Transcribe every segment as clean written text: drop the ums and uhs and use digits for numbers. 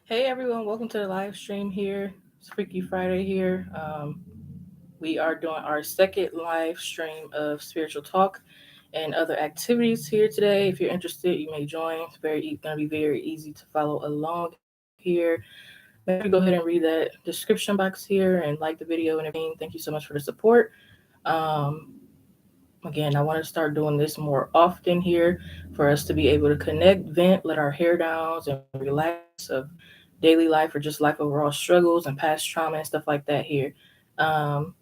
Hey everyone, welcome to the live stream here. It's Freaky Friday here. We are doing our second live stream of spiritual talk and other activities here today. If you're interested, you may join. It's going to be very easy to follow along here. Make sure you go ahead and read that description box here and like the video and everything. Thank you so much for the support. Um, Again, I want to start doing this more often here for us to be able to connect, vent, let our hair downs, and relax of daily life or just life overall struggles and past trauma and stuff like that here. Um,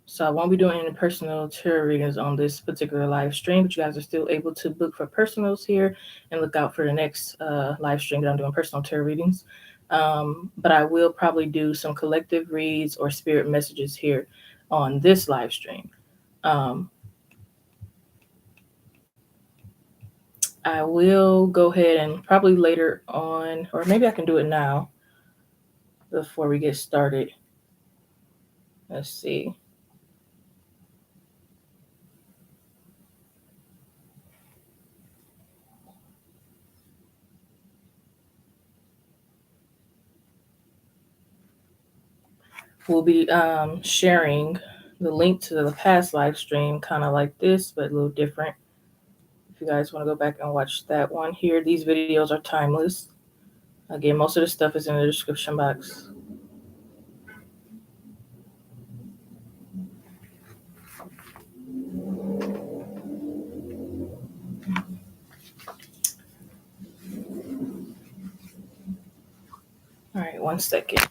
so I won't be doing any personal tarot readings on this particular live stream, but you guys are still able to book for personals here and look out for the next live stream that I'm doing personal tarot readings. But I will probably do some collective reads or spirit messages here on this live stream. Um, I will go ahead and probably later on, or maybe I can do it now before we get started. Let's see. We'll be sharing the link to the past live stream, kind of like this, but a little different. If you guys want to go back and watch that one here, these videos are timeless. Again, most of the stuff is in the description box. All right, 1 second.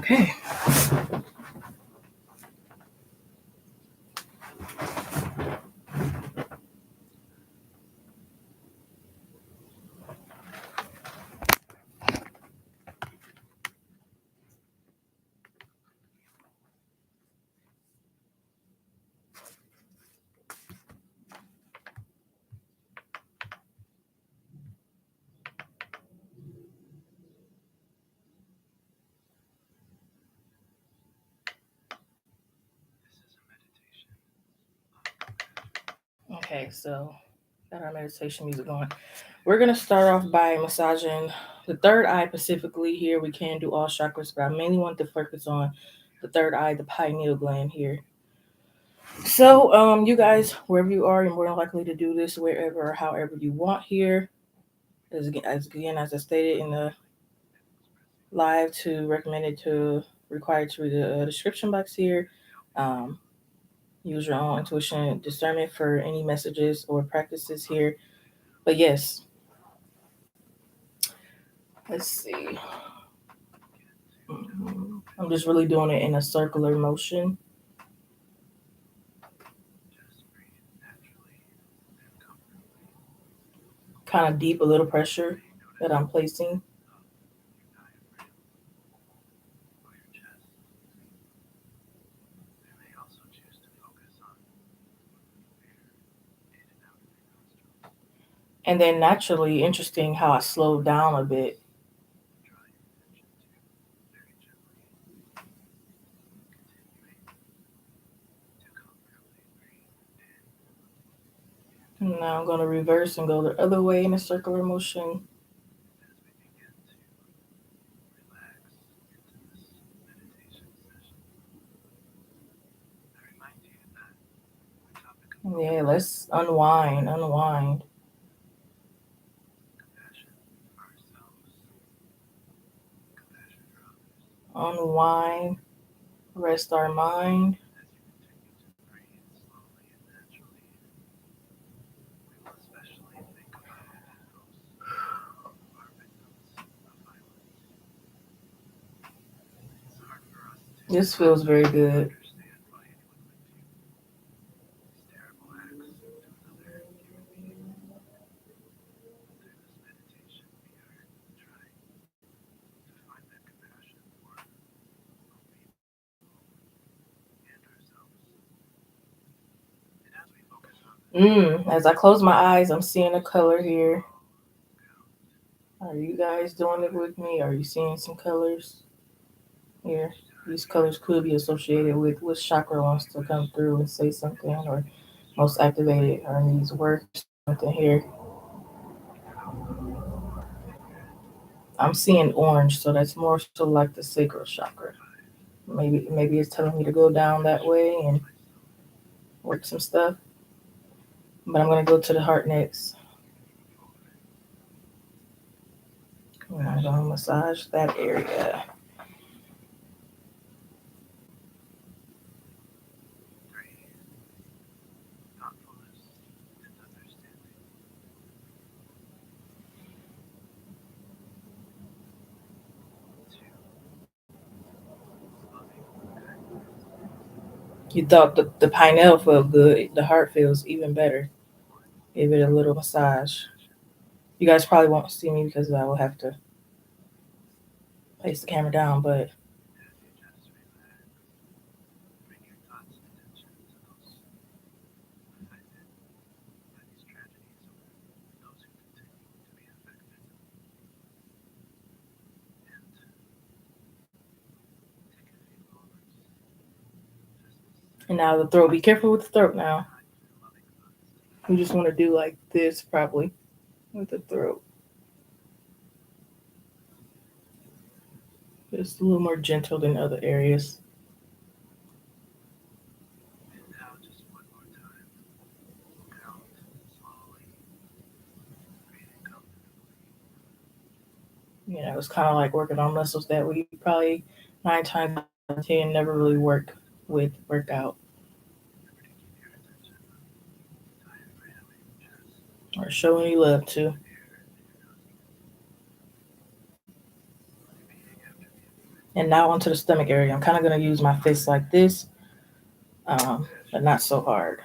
Okay. Okay, so got our meditation music going. We're gonna start off by massaging the third eye specifically here. We can do all chakras, but I mainly want to focus on the third eye, the pineal gland here. So, you guys, wherever you are, you're more than likely to do this wherever or however you want here. As I stated in the live, to recommended to required to read the description box here. Um, Use your own intuition, discernment for any messages or practices here. But yes, let's see. I'm just really doing it in a circular motion. Kind of deep, a little pressure that I'm placing. And then naturally, interesting how I slowed down a bit. Now I'm going to reverse and go the other way in a circular motion. Yeah, let's unwind. Unwind, rest our mind. This feels very good. As I close my eyes, I'm seeing a color here. Are you guys doing it with me? Are you seeing some colors here? These colors could be associated with which chakra wants to come through and say something, or most activated, or needs work, something here. I'm seeing orange, so that's more so like the sacral chakra. Maybe it's telling me to go down that way and work some stuff. But I'm gonna go to the heart next. And I'm gonna massage that area. You thought the pineal felt good. The heart feels even better. Give it a little massage. You guys probably won't see me because I will have to place the camera down, but and now the throat. Be careful with the throat now. You just want to do like this probably with the throat. Just a little more gentle than other areas. It's kind of like working on muscles that we probably 9 times out of 10 never really work out or show any love to. And now onto the stomach area. I'm kind of going to use my fist like this, but not so hard.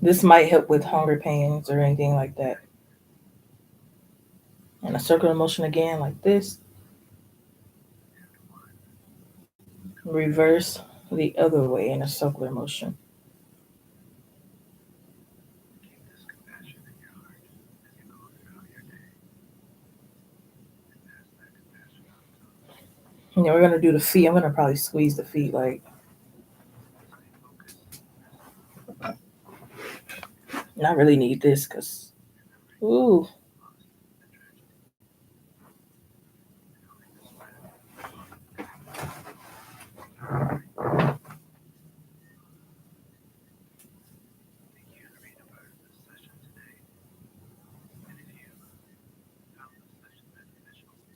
This might help with hunger pains or anything like that. And a circular motion again like this. Reverse the other way in a circular motion. We're going to do the feet. I'm going to probably squeeze the feet like. And I really need this because, ooh.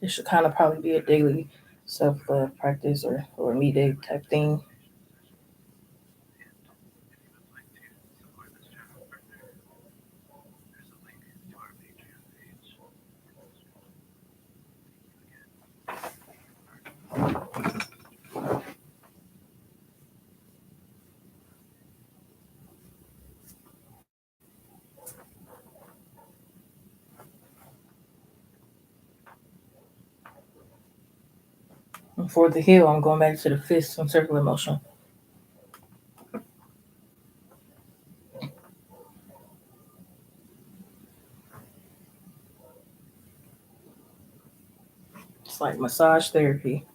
It should kind of probably be a daily self-love practice or me day type thing. And for the heel, I'm going back to the fist and circular motion. It's like massage therapy.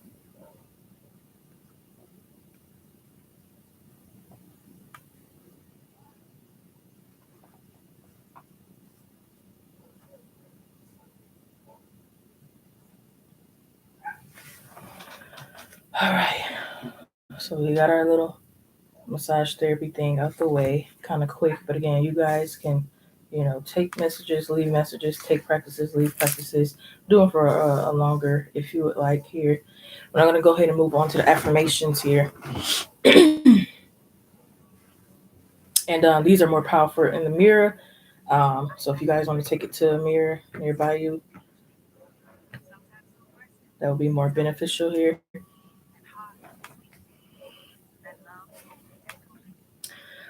All right. So we got our little massage therapy thing out the way, kind of quick. But again, you guys can, take messages, leave messages, take practices, leave practices. Do them for a longer if you would like here. But I'm going to go ahead and move on to the affirmations here. And these are more powerful in the mirror. So if you guys want to take it to a mirror nearby you, That would be more beneficial here.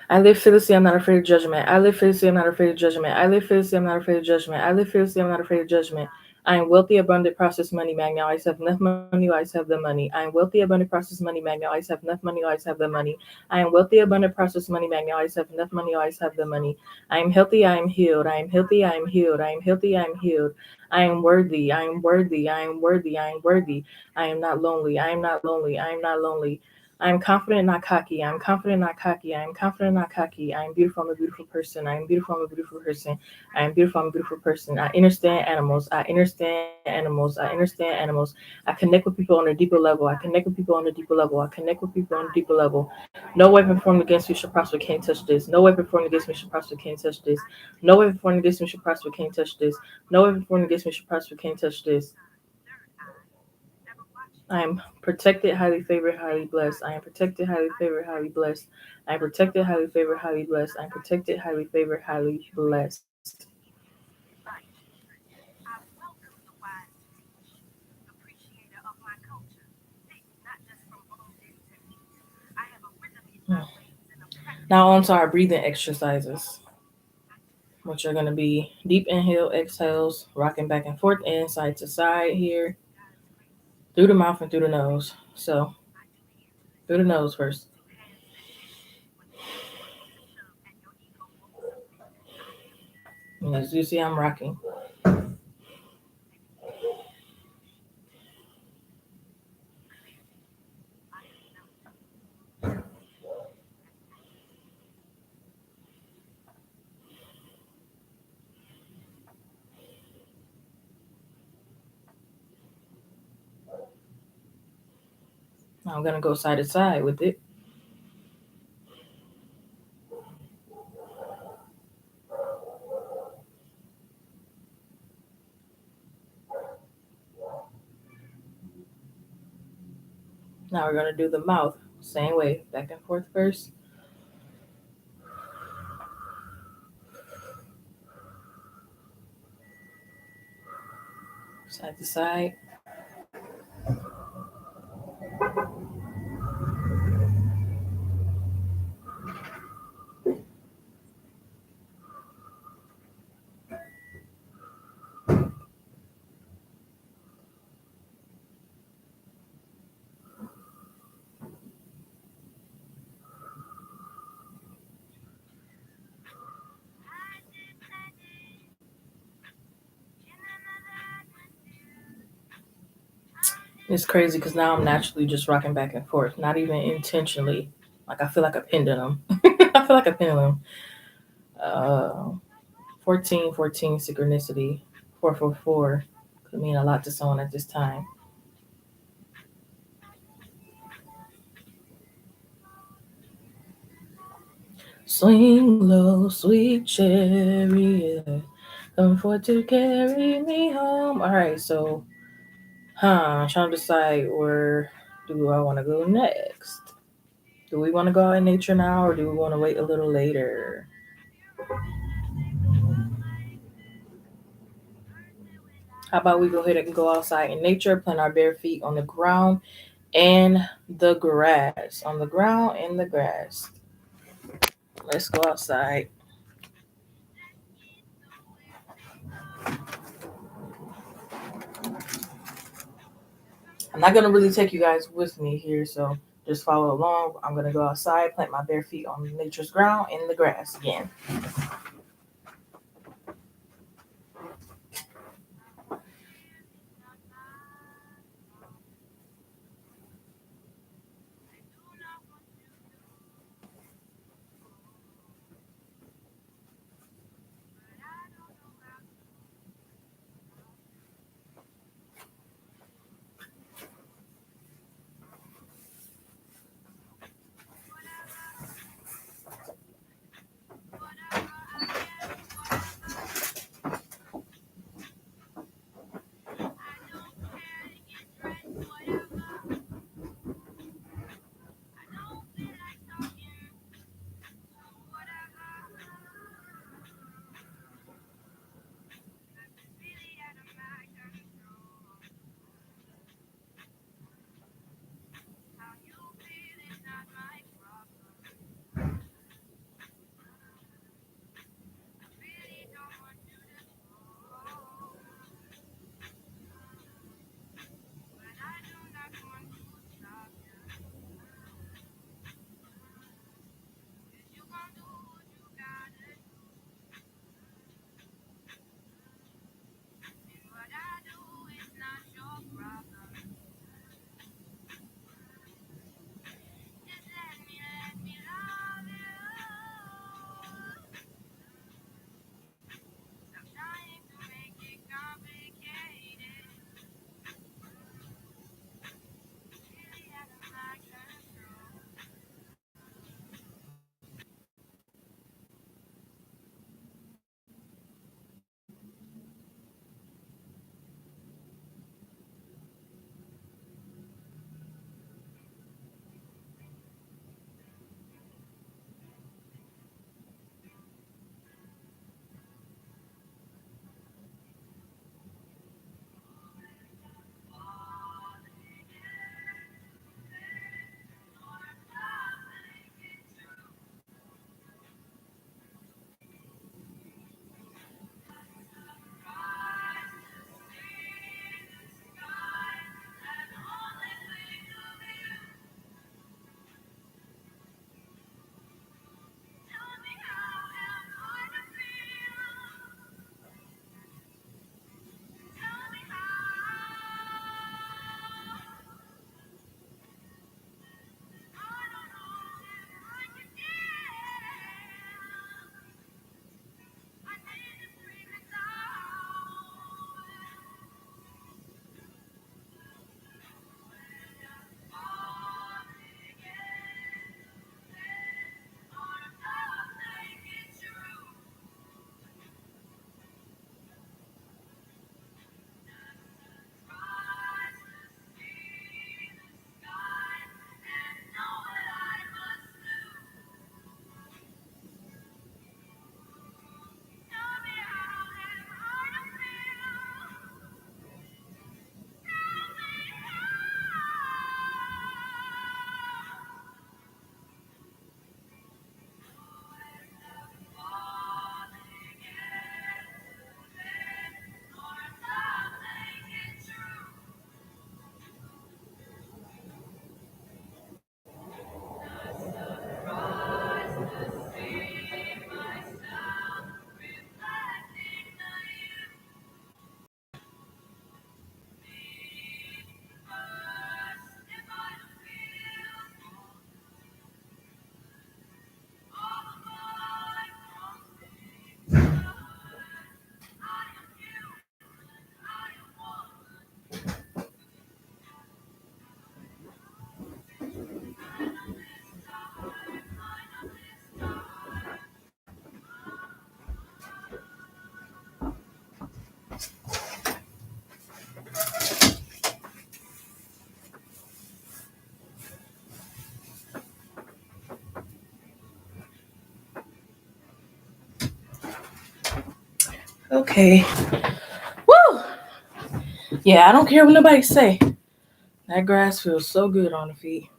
I live fearlessly, I'm not afraid of judgment. I live fearlessly, I'm not afraid of judgment. I live fearlessly, I'm not afraid of judgment. I live fearlessly, I'm not afraid of judgment. I am wealthy, abundant, prosperous, money magnet. I always have enough money, I always have the money. I am wealthy, abundant, prosperous, money magnet. I always have enough money, I always have the money. I am wealthy, abundant, prosperous, money magnet. I always have enough money, I always have the money. I am healthy, I am healed. I am healthy, I am healed. I am healthy, I am healed. I am worthy, I am worthy, I am worthy, I am worthy. I am not lonely, I am not lonely, I am not lonely. I am confident, not cocky. I am confident, not cocky. I am confident, not cocky. I am beautiful. I'm a beautiful person. I am beautiful. I'm a beautiful person. I am beautiful. I'm a beautiful person. I understand animals. I understand animals. I understand animals. I connect with people on a deeper level. I connect with people on a deeper level. I connect with people on a deeper level. No weapon formed against me shall prosper. Can't touch this. No weapon formed against me shall prosper. Can't touch this. No weapon formed against me shall prosper. Can't touch this. No weapon formed against me shall prosper. Can't touch this. I am protected, highly favored, highly blessed. I am protected, highly favored, highly blessed. I am protected, highly favored, highly blessed. I am protected, highly favored, highly blessed. Now on to our breathing exercises, which are going to be deep inhale, exhales, rocking back and forth and side to side here, through the mouth and through the nose. So through the nose first. And as you see, I'm rocking. Now I'm going to go side to side with it. Now we're going to do the mouth. Same way. Back and forth first. Side to side. It's crazy because now I'm naturally just rocking back and forth, not even intentionally. Like I feel like a pendulum. I feel like a pendulum. Uh, 1414 synchronicity. 444 could mean a lot to someone at this time. Swing low, sweet chariot, come forth to carry me home. All right, so, I'm trying to decide where do I want to go next. Do we want to go out in nature now, or do we want to wait a little later? How about we go ahead and go outside in nature, plant our bare feet on the ground and the grass. On the ground and the grass. Let's go outside. I'm not going to really take you guys with me here, so just follow along. I'm going to go outside, plant my bare feet on nature's ground in the grass again. Okay. Woo! Yeah, I don't care what nobody say. That grass feels so good on the feet.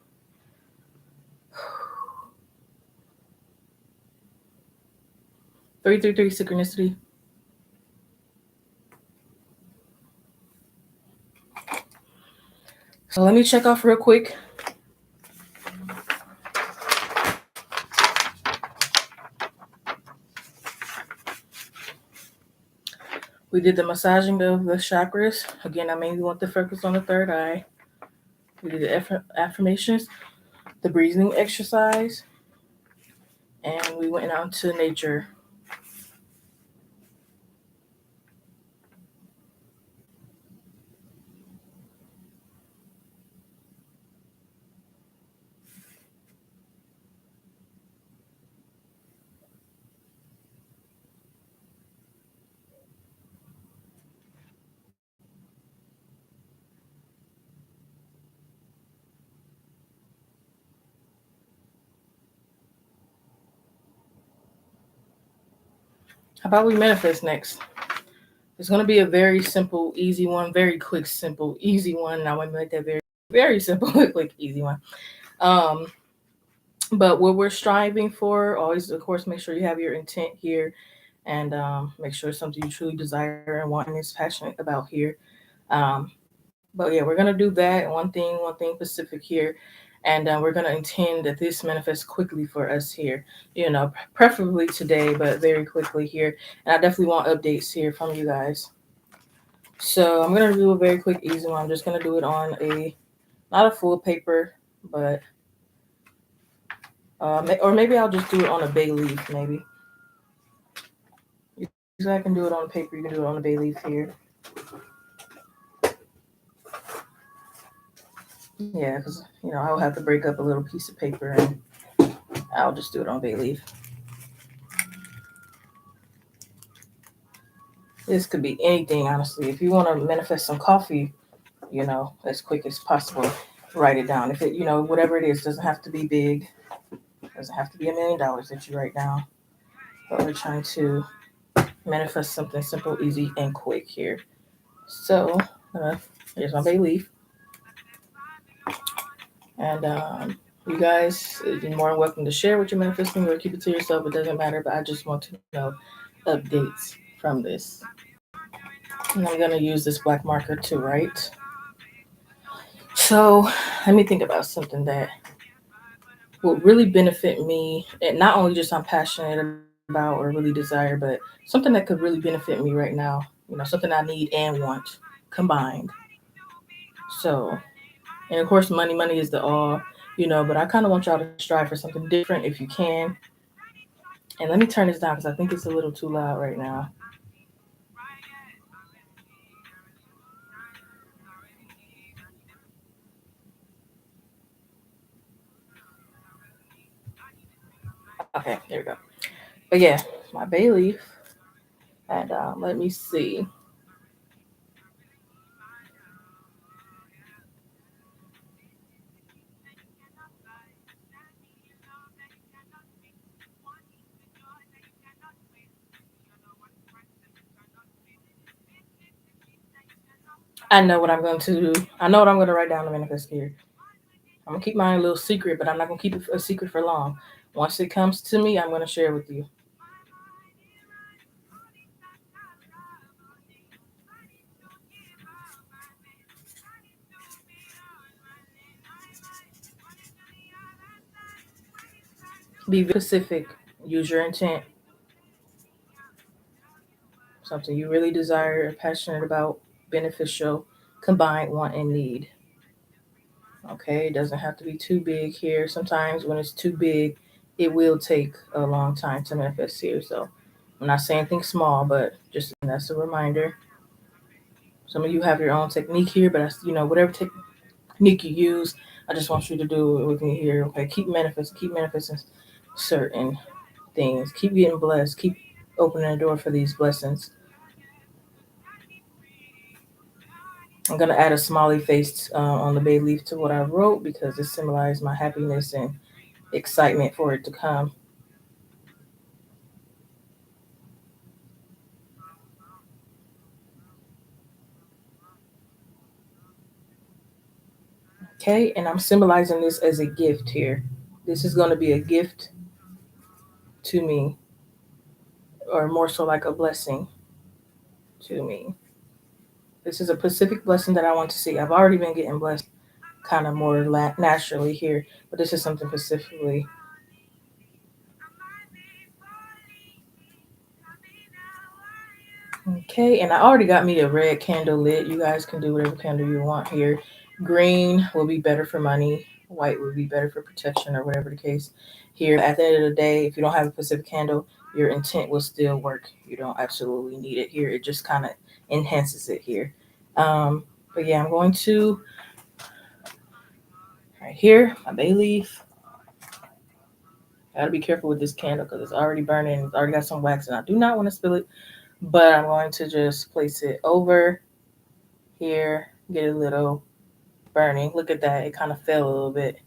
333 synchronicity. So let me check off real quick. We did the massaging of the chakras. Again, I mainly want to focus on the third eye. We did the affirmations, the breathing exercise, and we went out to nature. How about we manifest next? It's going to be a very simple, easy one, very quick, simple, easy one. And I want to make that very, very simple, quick, easy one. But what we're striving for, always, of course, make sure you have your intent here and make sure it's something you truly desire and want and is passionate about here. But yeah, we're going to do that. One thing specific here. And we're going to intend that this manifests quickly for us here, preferably today, but very quickly here. And I definitely want updates here from you guys. So I'm going to do a very quick, easy one. I'm just going to do it on not a full paper, but, or maybe I'll just do it on a bay leaf, maybe. I can do it on a paper. You can do it on a bay leaf here. Yeah, because, I'll have to break up a little piece of paper and I'll just do it on bay leaf. This could be anything, honestly. If you want to manifest some coffee, as quick as possible, write it down. If it, whatever it is, doesn't have to be big. Doesn't have to be $1 million that you write down. But we're trying to manifest something simple, easy, and quick here. So, here's my bay leaf. And you guys, you're more than welcome to share what you're manifesting or keep it to yourself. It doesn't matter, but I just want to know updates from this. And I'm going to use this black marker to write. So let me think about something that will really benefit me, and not only just I'm passionate about or really desire, but something that could really benefit me right now. Something I need and want combined. So, and of course, money is the all, but I kind of want y'all to strive for something different if you can. And let me turn this down because I think it's a little too loud right now. Okay, there we go. But yeah, my bay leaf. And let me see. I know what I'm going to do. I know what I'm going to write down to manifest here. I'm going to keep mine a little secret, but I'm not going to keep it a secret for long. Once it comes to me, I'm going to share with you. Be specific. Use your intent. Something you really desire, passionate about, beneficial, combined, want, and need. Okay, it doesn't have to be too big here. Sometimes when it's too big, it will take a long time to manifest here. So I'm not saying think small, but just that's a reminder. Some of you have your own technique here, but whatever technique you use, I just want you to do it with me here. Okay, keep manifesting certain things. Keep getting blessed. Keep opening the door for these blessings. I'm going to add a smiley face on the bay leaf to what I wrote because it symbolizes my happiness and excitement for it to come. Okay, and I'm symbolizing this as a gift here. This is going to be a gift to me, or more so like a blessing to me. This is a specific blessing that I want to see. I've already been getting blessed kind of more naturally here, but this is something specifically. Okay, and I already got me a red candle lit. You guys can do whatever candle you want here. Green will be better for money. White would be better for protection, or whatever the case. Here, at the end of the day, if you don't have a specific candle, your intent will still work. You don't absolutely need it here. It just kind of enhances it here. But yeah, I'm going to right here, my bay leaf. Gotta be careful with this candle because it's already burning. It's already got some wax, and I do not want to spill it. But I'm going to just place it over here, get a little burning. Look at that. It kind of fell a little bit.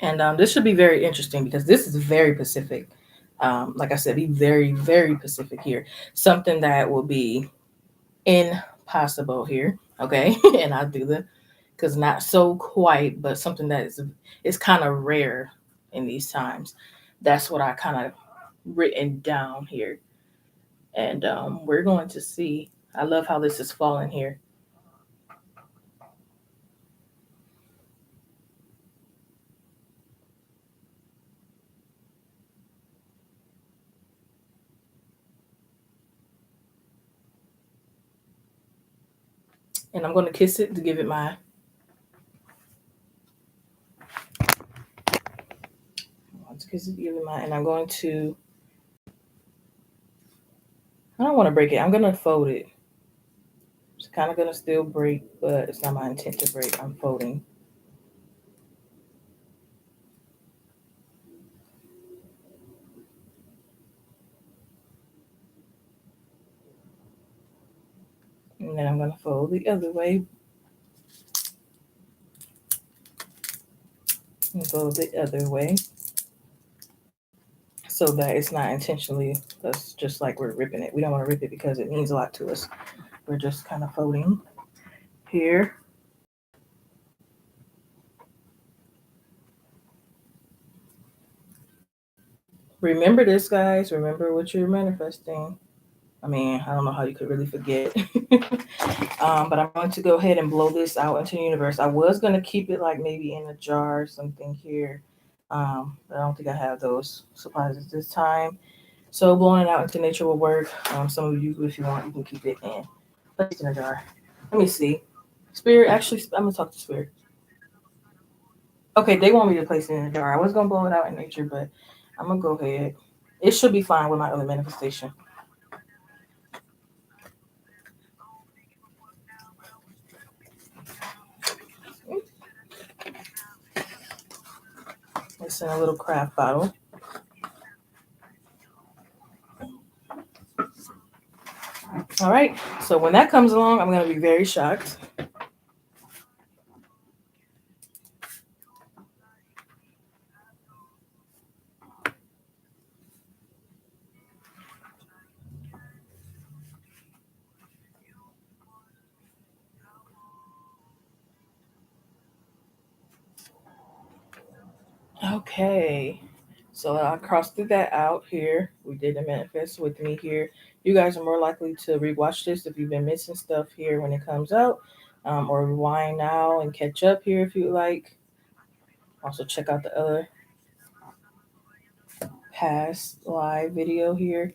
And this should be very interesting because this is very Pacific. Like I said, be very, very Pacific here. Something that will be impossible here. Okay. And I'll do the, because not so quite, but something that is kind of rare in these times. That's what I kind of written down here. And we're going to see. I love how this is falling here. And I'm going to kiss it to give it my. Kiss it to give it my. And I'm going to. I don't want to break it. I'm going to fold it. It's kind of going to still break, but it's not my intent to break. I'm folding. And then I'm going to fold the other way. And fold the other way. So that it's not intentionally, that's just like we're ripping it. We don't want to rip it because it means a lot to us. We're just kind of folding here. Remember this, guys. Remember what you're manifesting. I mean, I don't know how you could really forget. But I'm going to go ahead and blow this out into the universe. I was going to keep it like maybe in a jar or something here. But I don't think I have those supplies at this time. So blowing it out into nature will work. Some of you, if you want, you can keep it in. Place it in a jar. Let me see. Spirit, actually, I'm going to talk to Spirit. Okay, they want me to place it in a jar. I was going to blow it out in nature, but I'm going to go ahead. It should be fine with my other manifestation. It's in a little craft bottle. All right. So when that comes along, I'm going to be very shocked. Okay. So I crossed that out here. We did the manifest with me here. You guys are more likely to rewatch this if you've been missing stuff here when it comes out, or rewind now and catch up here if you like. Also check out the other past live video here.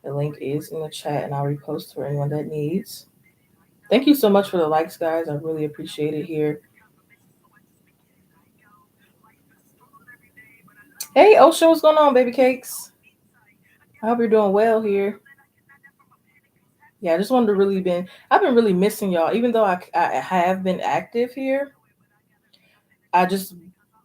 The link is in the chat, and I'll repost for anyone that needs. Thank you so much for the likes, guys. I really appreciate it here. Hey, Ocean, what's going on, baby cakes? I hope you're doing well here. Yeah, I just wanted to I've been really missing y'all. Even though I have been active here, I just,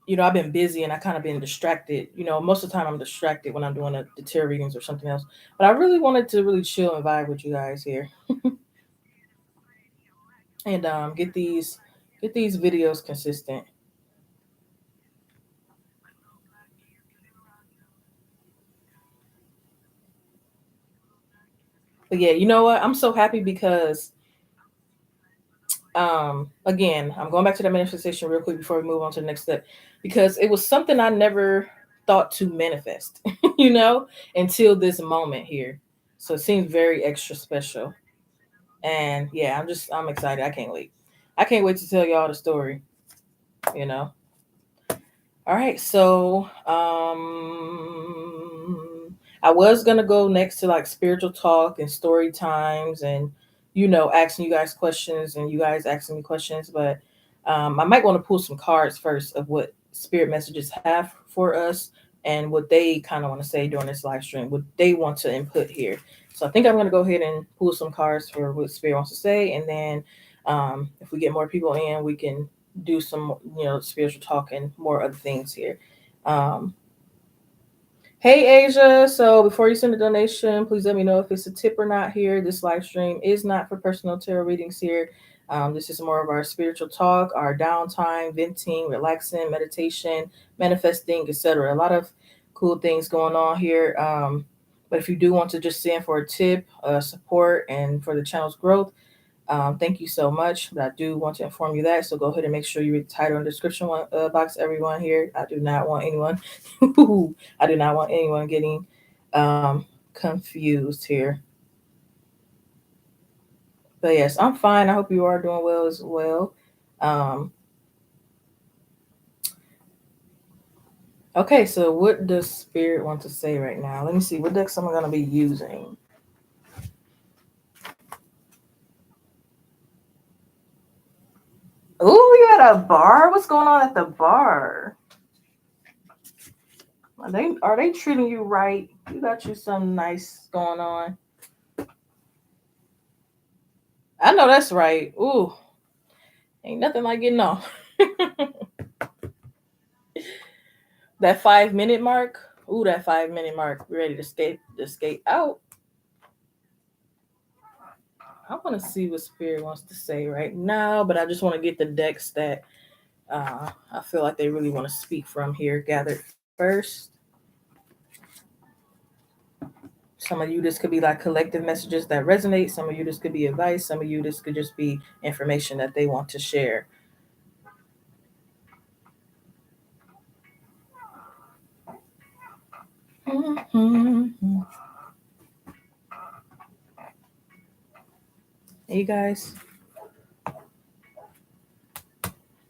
I've been busy and I kind of been distracted. Most of the time I'm distracted when I'm doing the tarot readings or something else. But I really wanted to really chill and vibe with you guys here. And get these videos consistent. But yeah, you know what? I'm so happy because again, I'm going back to that manifestation real quick before we move on to the next step, because it was something I never thought to manifest, until this moment here. So it seems very extra special. And yeah, I'm excited. I can't wait. I can't wait to tell y'all the story, you know. All right, so I was gonna go next to like spiritual talk and story times and asking you guys questions and you guys asking me questions, but I might want to pull some cards first of what spirit messages have for us and what they kind of want to say during this live stream, what they want to input here. So I think I'm gonna go ahead and pull some cards for what spirit wants to say, and then if we get more people in, we can do some spiritual talk and more other things here. um Hey Asia, so before you send a donation, please let me know if it's a tip or not here. This live stream is not for personal tarot readings here. This is more of our spiritual talk, our downtime, venting, relaxing, meditation, manifesting, etc. A lot of cool things going on here. But if you do want to just send for a tip, support, and for the channel's growth, thank you so much. But I do want to inform you that. So go ahead and make sure you read the title and description box, everyone here. I do not want anyone, I do not want anyone getting confused here. But yes, I'm fine. I hope you are doing well as well. Um, okay, so what does Spirit want to say right now? Let me see. What decks am I going to be using? Oh, you at a bar? What's going on at the bar? Are they treating you right? You got you something nice going on. I know that's right. Ooh, ain't nothing like getting off. That 5 minute mark. Ooh, that 5 minute mark. Ready to skate out. I want to see what Spirit wants to say right now, but I just want to get the decks that I feel like they really want to speak from here gathered first. Some of you, this could be like collective messages that resonate. Some of you, this could be advice. Some of you, this could just be information that they want to share. Mm-hmm. Hey guys,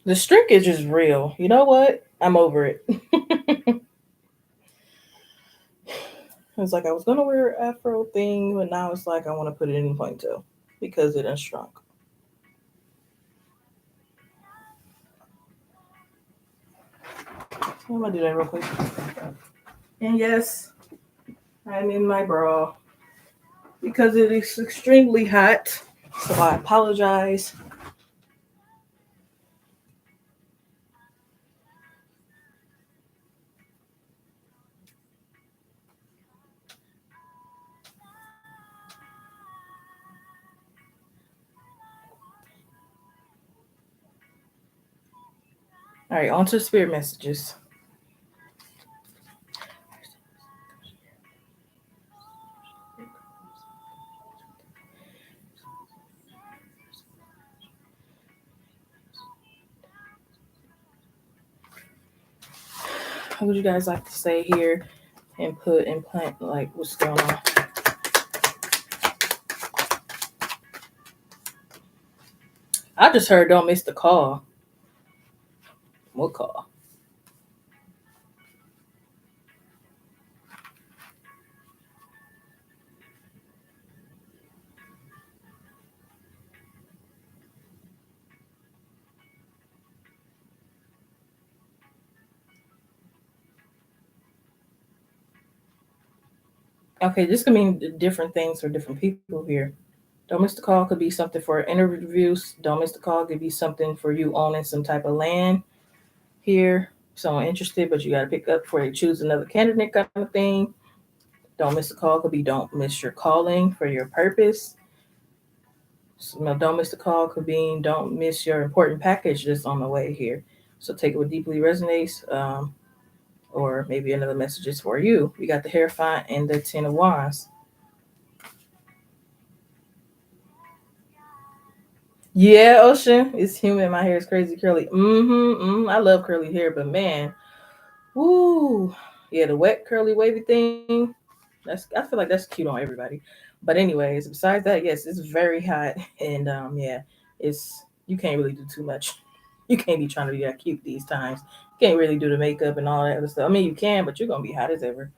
the shrinkage is real. You know what? I'm over it. It's like I was gonna wear an afro thing, but now it's like I want to put it in ponytail because it has shrunk. I'm gonna do that real quick. And yes, I'm in my bra because it is extremely hot. So I apologize. All right, on to spirit messages. What would you guys like to say here? Input, implant, like what's going on? I just heard don't miss the call. What call? Okay, this could mean different things for different people here. Don't miss the call could be something for interviews. Don't miss the call could be something for you owning some type of land here. Someone interested, but you got to pick up before you choose another candidate kind of thing. Don't miss the call could be don't miss your calling for your purpose. So, don't miss the call could be don't miss your important package that's on the way here. So take it what deeply resonates, or maybe another message is for you. We got the Hierophant and the Ten of Wands. Yeah, Ocean. It's humid. My hair is crazy curly. I love curly hair, but man, woo. Yeah, the wet curly wavy thing. I feel like that's cute on everybody. But anyways, besides that, yes, it's very hot, and yeah, it's you can't really do too much. You can't be trying to be that cute these times. You can't really do the makeup and all that other stuff. I mean, you can, but you're gonna be hot as ever.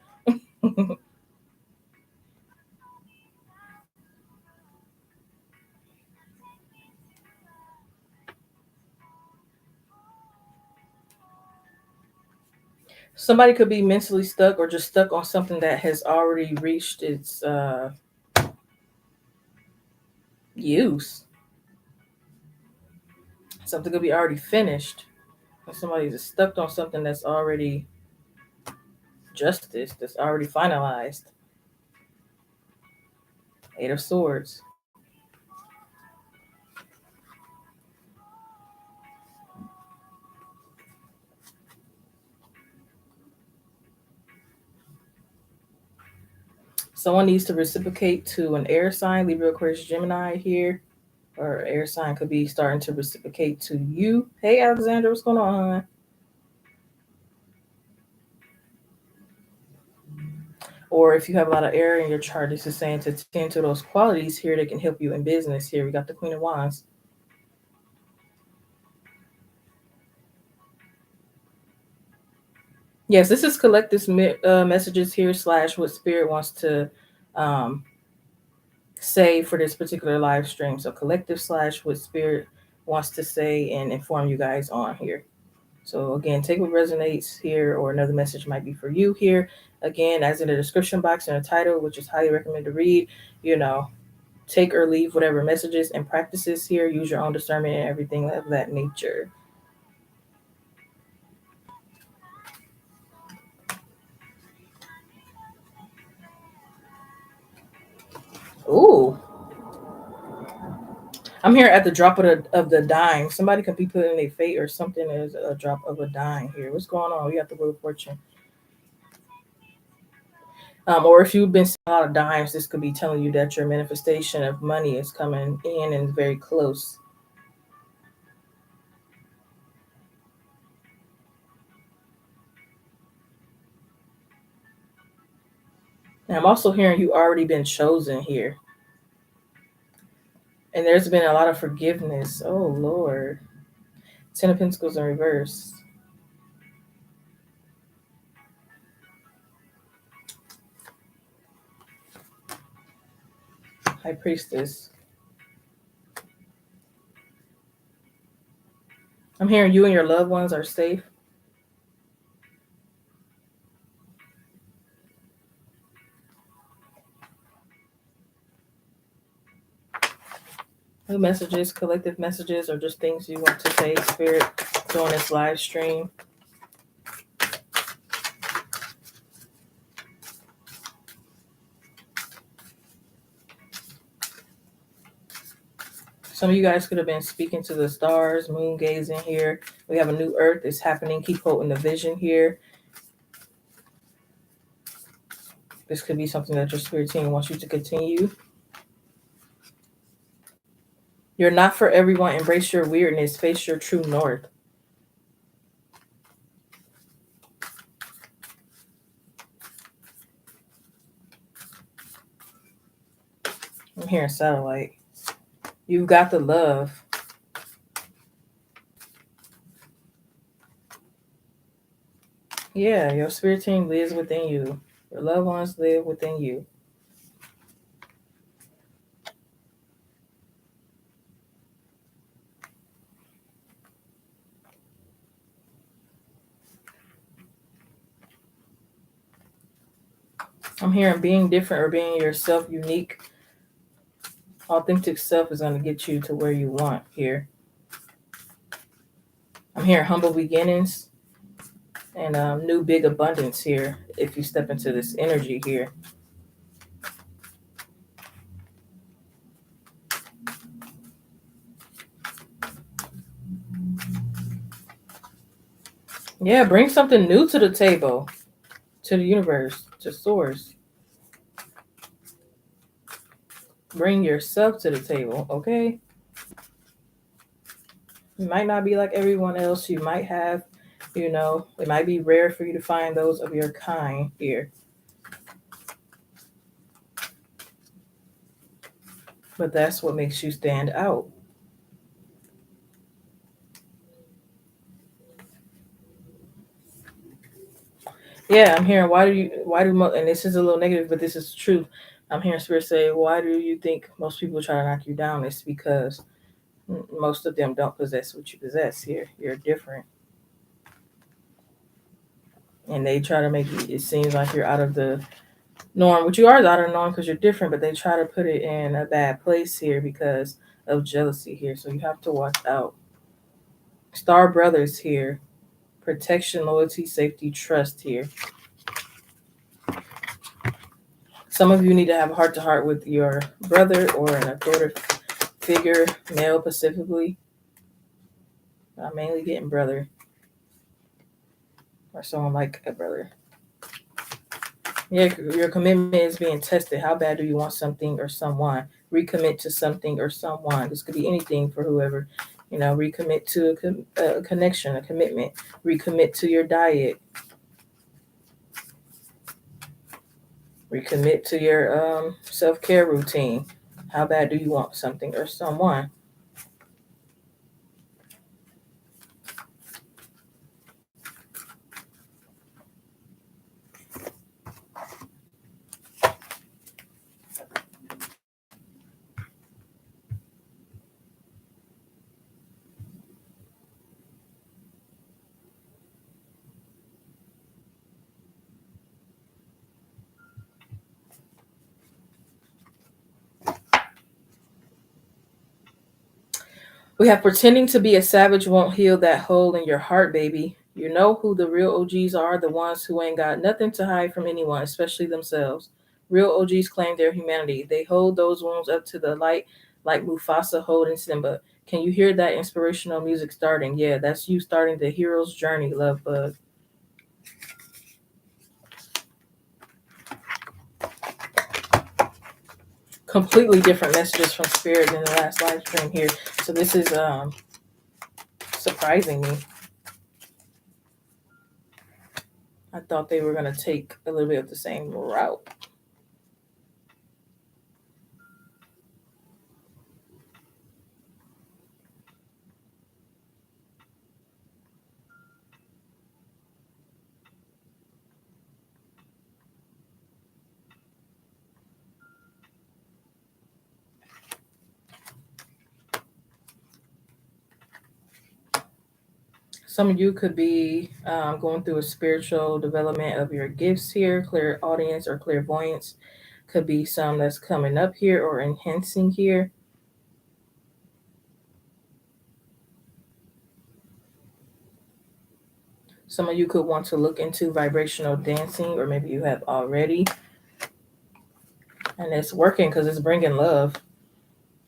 Somebody could be mentally stuck or just stuck on something that has already reached its use. Something could be already finished. And somebody's stuck on something that's already justice, that's already finalized. Eight of Swords. Someone needs to reciprocate to an air sign, Libra, Aquarius, Gemini here. Or air sign could be starting to reciprocate to you. Hey, Alexandra, what's going on, hon? Or if you have a lot of air in your chart, this is saying to tend to those qualities here that can help you in business. Here we got the Queen of Wands. Yes, this is collective messages here / what Spirit wants to um, say for this particular live stream. So collective / what Spirit wants to say and inform you guys on here. So again, take what resonates here, or another message might be for you here. Again, as in the description box and the title, which is highly recommended to read, you know, take or leave whatever messages and practices here. Use your own discernment and everything of that nature. Ooh, I'm here at the drop of the dime. Somebody could be putting their fate or something as a drop of a dime here. What's going on? We got the Wheel of Fortune. Or if you've been seeing a lot of dimes, this could be telling you that your manifestation of money is coming in and very close. And I'm also hearing you already been chosen here. And there's been a lot of forgiveness. Oh, Lord. Ten of Pentacles in reverse. High Priestess. I'm hearing you and your loved ones are safe. New messages, collective messages, or just things you want to say, Spirit, during this live stream. Some of you guys could have been speaking to the stars, moon gazing here. We have a new earth that's happening. Keep holding the vision here. This could be something that your spirit team wants you to continue. You're not for everyone. Embrace your weirdness. Face your true north. I'm hearing satellite. You've got the love. Yeah, your spirit team lives within you. Your loved ones live within you. I'm hearing being different or being yourself, unique, authentic self is going to get you to where you want here. I'm hearing humble beginnings and new big abundance here if you step into this energy here. Yeah, bring something new to the table, to the universe, to source. Bring yourself to the table, okay? You might not be like everyone else. You might have, it might be rare for you to find those of your kind here. But that's what makes you stand out. Yeah, I'm hearing and this is a little negative, but this is true. I'm hearing Spirit say, why do you think most people try to knock you down? It's because most of them don't possess what you possess here. You're different. And they try to make it seems like you're out of the norm, which you are out of the norm because you're different, but they try to put it in a bad place here because of jealousy here. So you have to watch out. Star Brothers here. Protection, loyalty, safety, trust here. Some of you need to have a heart to heart with your brother or an authoritative figure, male specifically. I'm mainly getting brother or someone like a brother. Yeah, your commitment is being tested. How bad do you want something or someone? Recommit to something or someone. This could be anything for whoever. Recommit to a connection, a commitment. Recommit to your diet. Recommit to your self-care routine. How bad do you want something or someone? We have pretending to be a savage won't heal that hole in your heart, baby. You know who the real OGs are, the ones who ain't got nothing to hide from anyone, especially themselves. Real OGs claim their humanity. They hold those wounds up to the light like Mufasa holding Simba. Can you hear that inspirational music starting? Yeah, that's you starting the hero's journey, love bug. Completely different messages from Spirit than the last live stream here. So this is surprising me. I thought they were going to take a little bit of the same route. Some of you could be going through a spiritual development of your gifts here, clear audience or clairvoyance. Could be some that's coming up here or enhancing here. Some of you could want to look into vibrational dancing, or maybe you have already. And it's working because it's bringing love.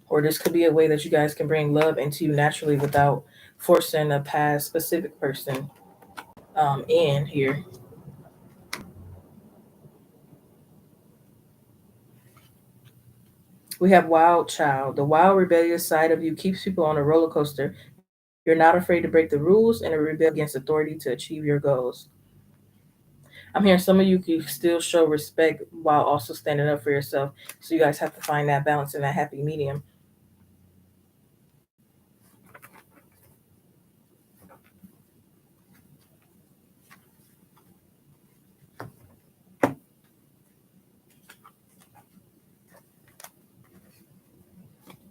Or this could be a way that you guys can bring love into you naturally without forcing a past specific person in here. We have wild child. The wild rebellious side of you keeps people on a roller coaster. You're not afraid to break the rules and to rebel against authority to achieve your goals. I'm hearing some of you can still show respect while also standing up for yourself. So you guys have to find that balance and that happy medium.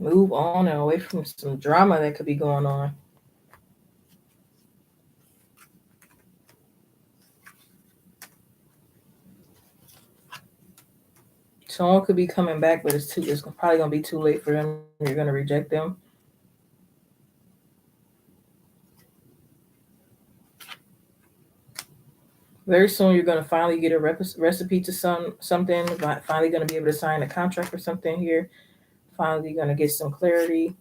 Move on and away from some drama that could be going on. Someone could be coming back, but it's probably gonna be too late for them. You're gonna reject them. Very soon, you're gonna finally get a recipe to something. Finally, gonna be able to sign a contract for something here. Finally, gonna get some clarity.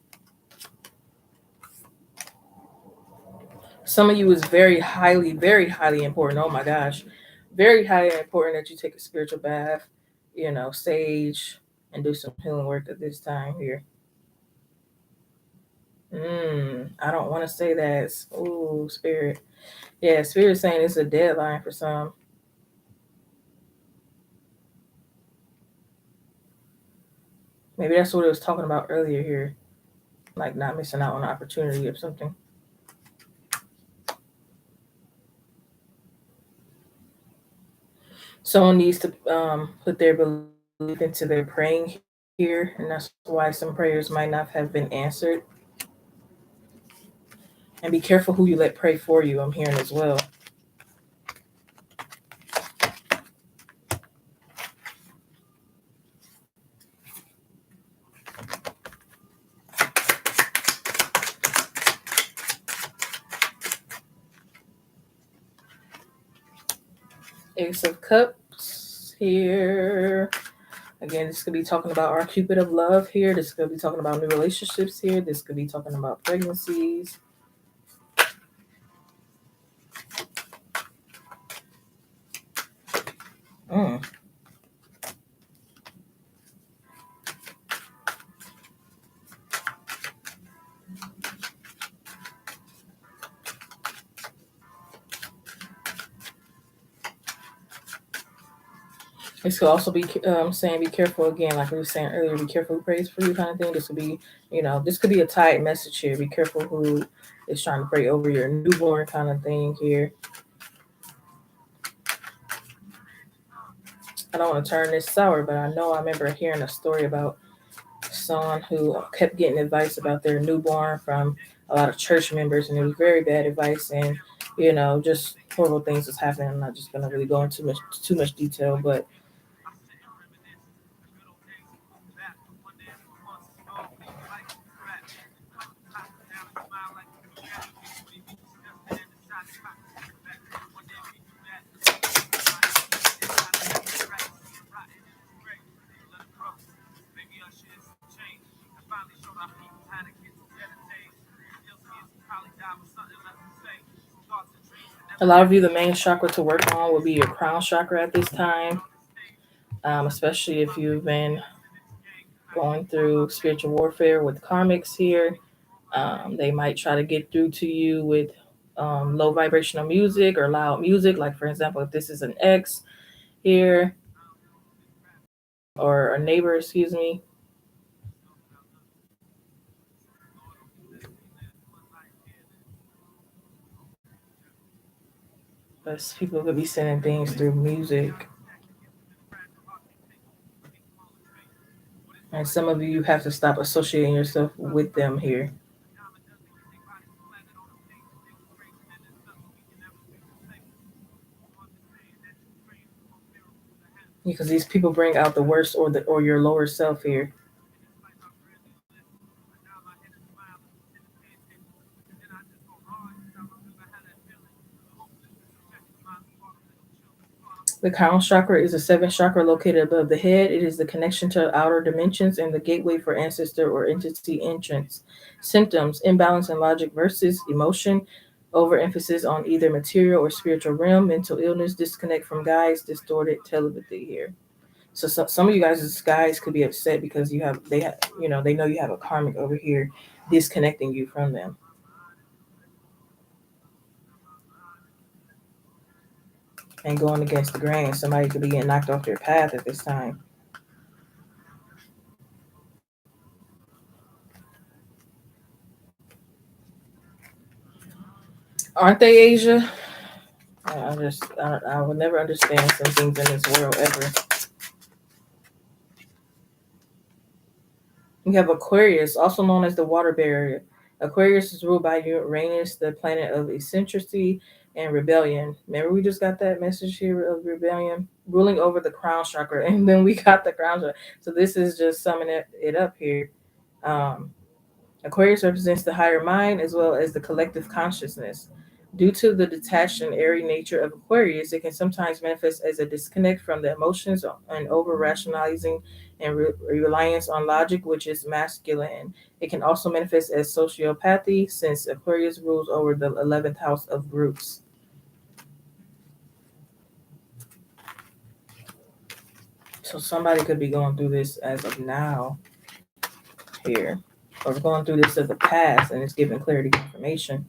Some of you is very highly important. Oh my gosh, very highly important that you take a spiritual bath, sage, and do some healing work at this time here. I don't want to say that. Ooh, Spirit. Yeah, Spirit saying it's a deadline for some. Maybe that's what it was talking about earlier here. Like not missing out on an opportunity or something. Someone needs to put their belief into their praying here, and that's why some prayers might not have been answered. And be careful who you let pray for you, I'm hearing as well. Ace of Cups here. Again, this could be talking about our Cupid of love here. This could be talking about new relationships here. This could be talking about pregnancies. This could also be saying be careful again, like we were saying earlier, be careful who prays for you kind of thing. This could be, this could be a tied message here. Be careful who is trying to pray over your newborn kind of thing here. I don't want to turn this sour, but I know I remember hearing a story about someone who kept getting advice about their newborn from a lot of church members, and it was very bad advice, and just horrible things was happening. I'm not just gonna really go into too much detail, but a lot of you, the main chakra to work on will be your crown chakra at this time, especially if you've been going through spiritual warfare with karmics here. They might try to get through to you with low vibrational music or loud music. Like, for example, if this is an ex here or a neighbor, excuse me. But people could be sending things through music. And some of you have to stop associating yourself with them here. Because these people bring out the worst or your lower self here. The crown chakra is a seventh chakra located above the head. It is the connection to outer dimensions and the gateway for ancestor or entity entrance. Symptoms: imbalance in logic versus emotion, overemphasis on either material or spiritual realm, mental illness, disconnect from guides, distorted telepathy here. So some of you guys could be upset because they know you have a karmic over here disconnecting you from them. And going against the grain. Somebody could be getting knocked off their path at this time. Aren't they, Asia? I will never understand some things in this world ever. We have Aquarius, also known as the water barrier. Aquarius is ruled by Uranus, the planet of eccentricity and rebellion. Remember, we just got that message here of rebellion, ruling over the crown chakra, and then we got the crown chakra. So this is just summing it up here. Aquarius represents the higher mind as well as the collective consciousness. Due to the detached and airy nature of Aquarius, it can sometimes manifest as a disconnect from the emotions and over rationalizing and reliance on logic, which is masculine. It can also manifest as sociopathy since Aquarius rules over the 11th house of groups. So somebody could be going through this as of now here. or going through this as the past, and it's giving clarity confirmation.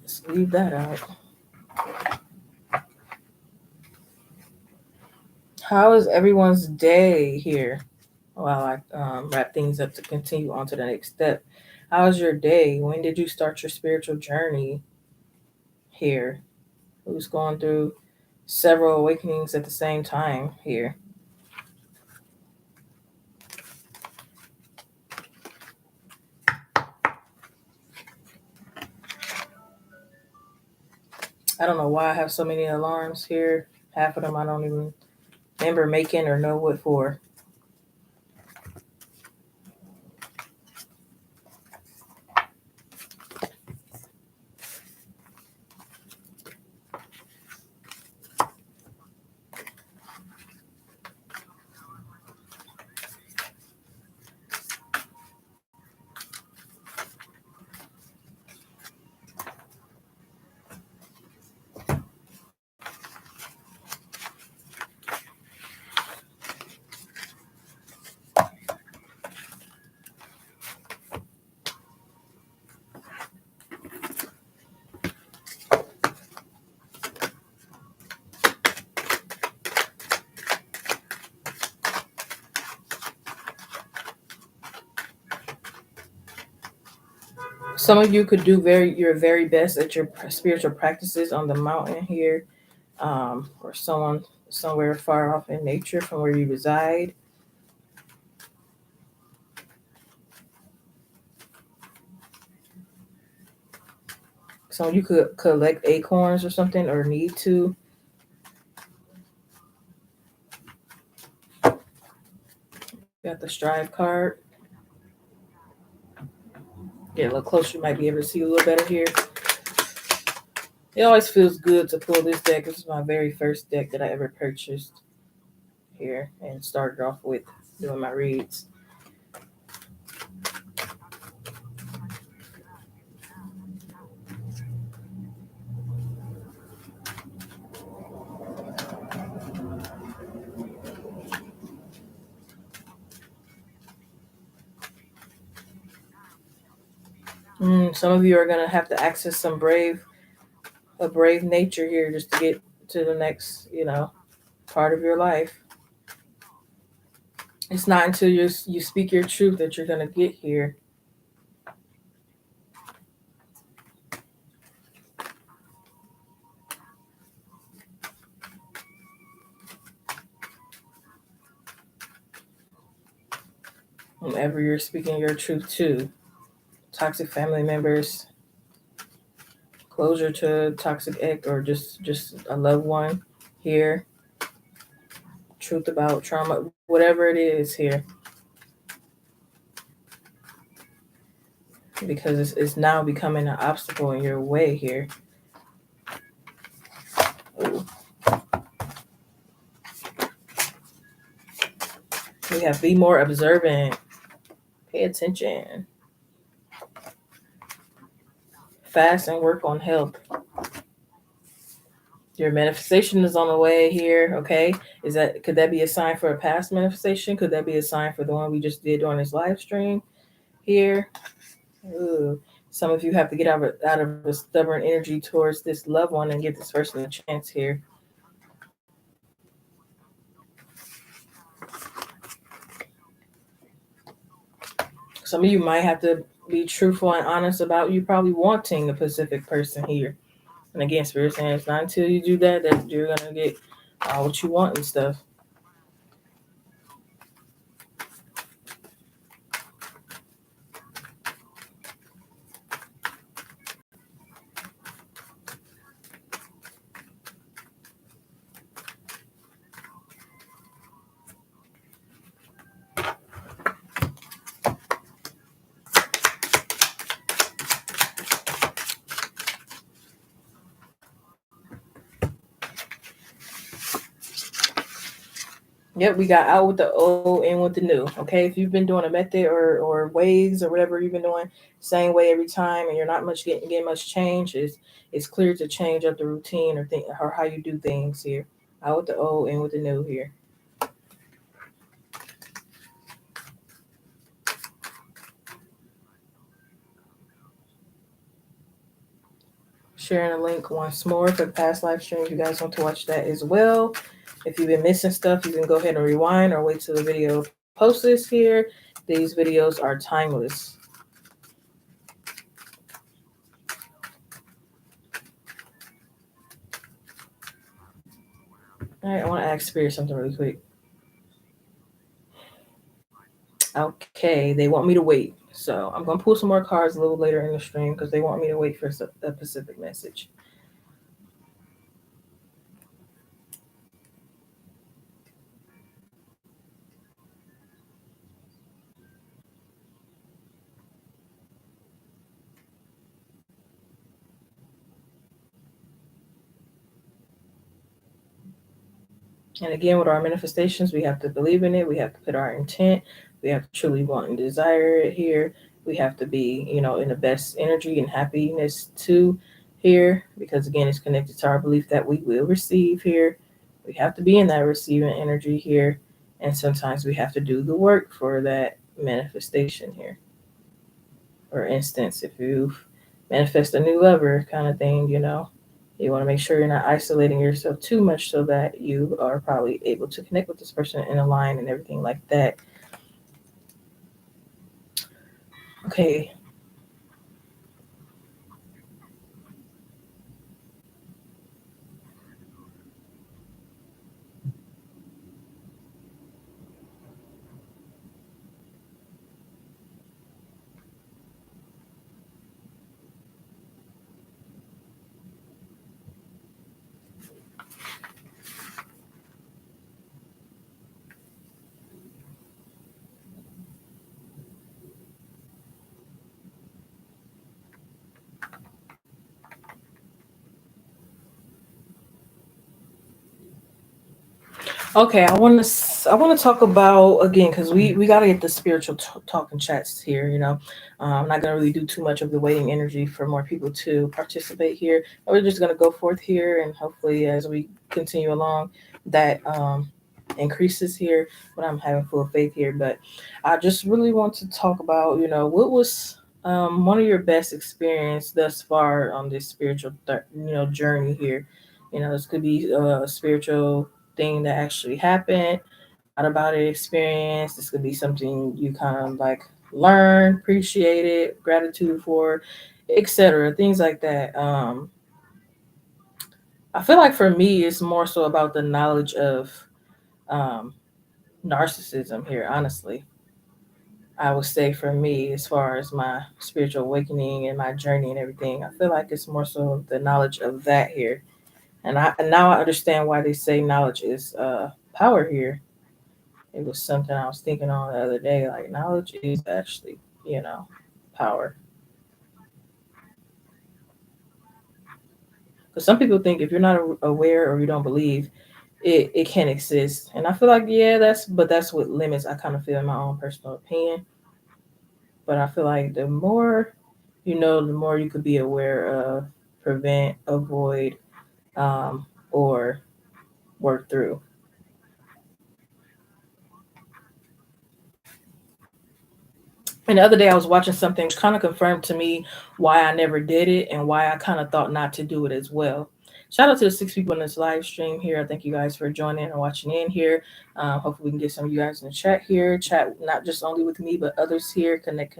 Let's leave that out. How is everyone's day here? While I wrap things up to continue on to the next step. How's your day? When did you start your spiritual journey here? Who's going through several awakenings at the same time here? I don't know why I have so many alarms here. Half of them I don't even remember making or know what for. Some of you could do your very best at your spiritual practices on the mountain here, or somewhere far off in nature from where you reside. Some of you could collect acorns or something, or need to. Got the Strive card. Get a little closer, you might be able to see a little better here. It always feels good to pull this deck. This is my very first deck that I ever purchased here and started off with doing my reads. Some of you are going to have to access a brave nature here just to get to the next, part of your life. It's not until you speak your truth that you're going to get here. Whomever you're speaking your truth to. Toxic family members, closure to toxic ex, or just a loved one here. Truth about trauma, whatever it is here. Because it's now becoming an obstacle in your way here. Ooh. We have be more observant. Pay attention. Fast and work on health. Your manifestation is on the way here, okay? Could that be a sign for a past manifestation? Could that be a sign for the one we just did on this live stream here? Ooh. Some of you have to get out of a stubborn energy towards this loved one and give this person a chance here. Some of you might have to be truthful and honest about you probably wanting a specific person here. And again, Spirit saying it's not until you do that you're going to get what you want and stuff. Yep, we got out with the old and with the new. Okay, if you've been doing a method or ways or whatever you've been doing, same way every time, and you're not much getting much change, it's clear to change up the routine or think or how you do things here. Out with the old and with the new here. Sharing a link once more for the past live stream. If you guys want to watch that as well. If you've been missing stuff, you can go ahead and rewind or wait till the video posts this here. These videos are timeless. All right, I want to ask Spirit something really quick. Okay, they want me to wait. So I'm going to pull some more cards a little later in the stream because they want me to wait for a specific message. And again, with our manifestations, we have to believe in it. We have to put our intent. We have to truly want and desire it here. We have to be, in the best energy and happiness too here, because again, it's connected to our belief that we will receive here. We have to be in that receiving energy here. And sometimes we have to do the work for that manifestation here. For instance, if you manifest a new lover kind of thing, you want to make sure you're not isolating yourself too much so that you are probably able to connect with this person in a line and everything like that. Okay. Okay, I want to talk about again because we got to get the spiritual talking chats here. I'm not gonna really do too much of the waiting energy for more people to participate here. We're just gonna go forth here, and hopefully, as we continue along, that increases here. But I'm having full faith here. But I just really want to talk about what was one of your best experience thus far on this spiritual journey here. This could be a spiritual thing that actually happened, out about it experience. This could be something you kind of like learn, appreciate it, gratitude for, etc. Things like that. I feel like for me, it's more so about the knowledge of um, narcissism here. Honestly, I would say for me, as far as my spiritual awakening and my journey and everything, I feel like it's more so the knowledge of that here. And now I understand why they say knowledge is power here. It was something I was thinking on the other day. Like knowledge is actually, power. Because some people think if you're not aware or you don't believe, it can't exist. And I feel like yeah, that's what limits. I kind of feel in my own personal opinion. But I feel like the more the more you could be aware of, prevent, avoid, or work through. And the other day I was watching something which kind of confirmed to me why I never did it and why I kind of thought not to do it as well. Shout out to the 6 people in this live stream here. I thank you guys for joining and watching in here. Hopefully we can get some of you guys in the chat here. Chat not just only with me, but others here. Connect.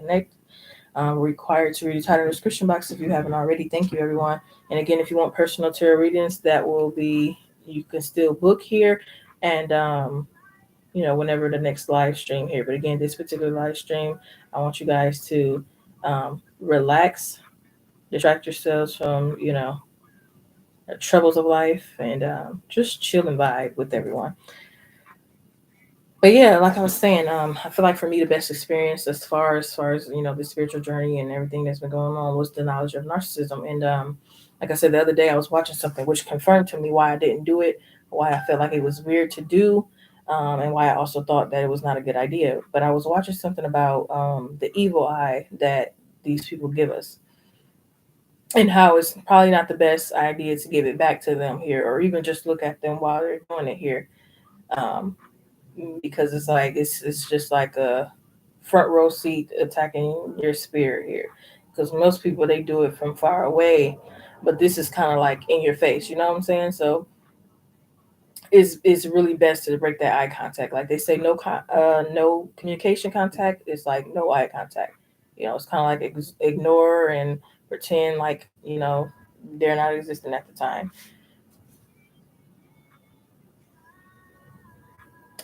Required to read the title in the description box if you haven't already. Thank you, everyone. And again, if you want personal tarot readings, that will be, you can still book here. And whenever the next live stream here. But again, this particular live stream, I want you guys to relax, distract yourselves from, the troubles of life, and just chill and vibe with everyone. But yeah, like I was saying, I feel like for me the best experience as far as the spiritual journey and everything that's been going on was the knowledge of narcissism. And like I said the other day, I was watching something which confirmed to me why I didn't do it, why I felt like it was weird to do. and why I also thought that it was not a good idea. But I was watching something about the evil eye that these people give us, and how it's probably not the best idea to give it back to them here, or even just look at them while they're doing it here, um, because it's like it's just like a front row seat attacking your spirit here. Because most people, they do it from far away, but this is kind of like in your face. You know what I'm saying? So it's really best to break that eye contact. Like they say, no communication contact is like no eye contact. It's kind of like ignore and pretend like they're not existing at the time.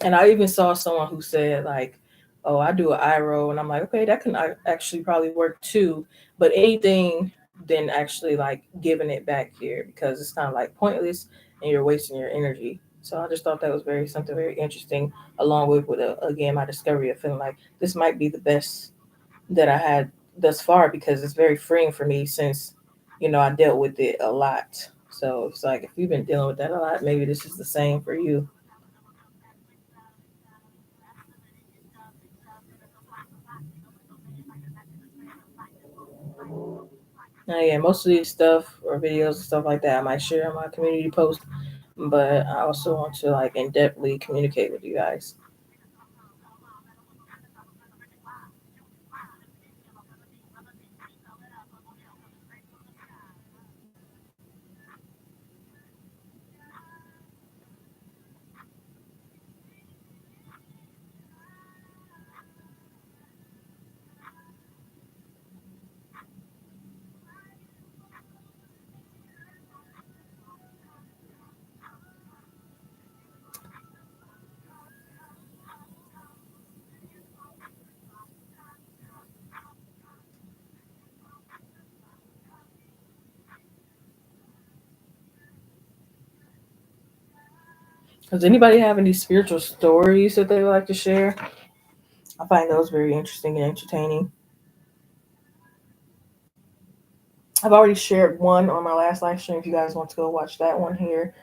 And I even saw someone who said like, "Oh, I do an eye roll," and I'm like, "Okay, that can actually probably work too." But anything than actually like giving it back here, because it's kind of like pointless and you're wasting your energy. So I just thought that was something very interesting, along with again my discovery of feeling like this might be the best that I had thus far, because it's very freeing for me since I dealt with it a lot. So it's like if you've been dealing with that a lot, maybe this is the same for you. Yeah, most of these stuff or videos and stuff like that I might share on my community post, but I also want to like in depthly communicate with you guys. Does anybody have any spiritual stories that they would like to share? I find those very interesting and entertaining. I've already shared one on my last live stream. If you guys want to go watch that one here,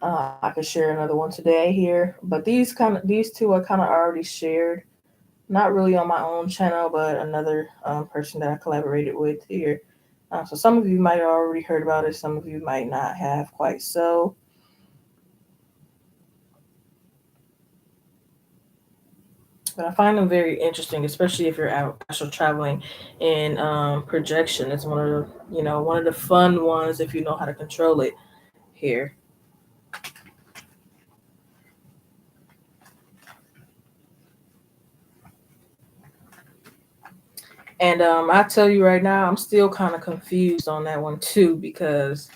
I could share another one today here. But these two I kind of already shared, not really on my own channel, but another person that I collaborated with here. So some of you might have already heard about it. Some of you might not have quite so. But I find them very interesting, especially if you're out astral traveling. And projection is one of the fun ones if you know how to control it here. And I tell you right now, I'm still kind of confused on that one too, because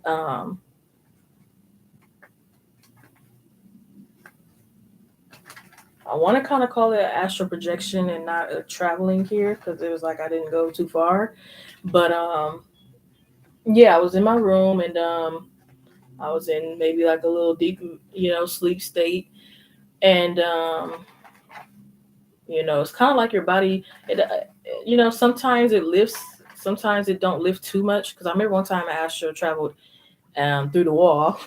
um, I want to kind of call it astral projection and not a traveling here, because it was like I didn't go too far. But yeah, I was in my room, and I was in maybe like a little deep, sleep state. And it's kind of like your body. Sometimes it lifts, sometimes it don't lift too much. Because I remember one time I astral traveled through the wall,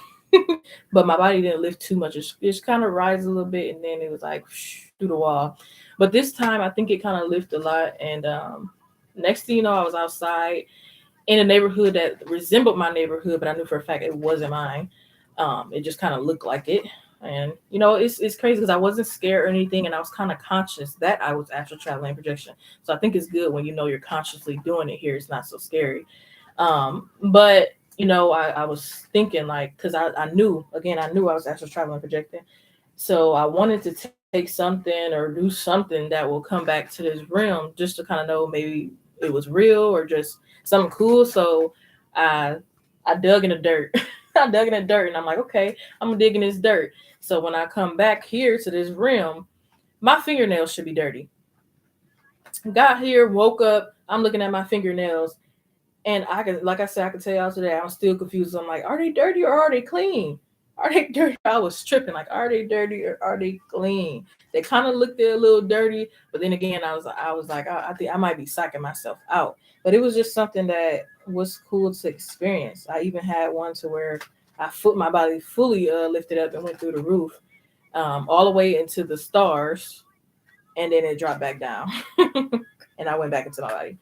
but my body didn't lift too much. It just kind of rises a little bit, and then it was like through the wall. But this time, I think it kind of lifted a lot. And next thing you know, I was outside in a neighborhood that resembled my neighborhood, but I knew for a fact it wasn't mine. It just kind of looked like it. And it's crazy because I wasn't scared or anything, and I was kind of conscious that I was astral traveling projection. So I think it's good when you're consciously doing it here. It's not so scary. But I was thinking like, because I knew, again, I knew I was astral traveling projecting. So I wanted to take something or do something that will come back to this realm, just to kind of know maybe it was real or just something cool. So I I dug in the dirt. I dug in the dirt, and I'm like, okay, I'm digging this dirt. So when I come back here to this realm, my fingernails should be dirty. Got here, woke up, I'm looking at my fingernails, and like I said, I can tell y'all today, I'm still confused. I'm like, are they dirty or are they clean? Are they dirty? I was tripping. Like, are they dirty or are they clean? They kind of looked a little dirty, but then again, I was like, I think I might be psyching myself out. But it was just something that was cool to experience. I even had one to where my body fully lifted up and went through the roof. all the way into the stars, and then it dropped back down, and I went back into my body.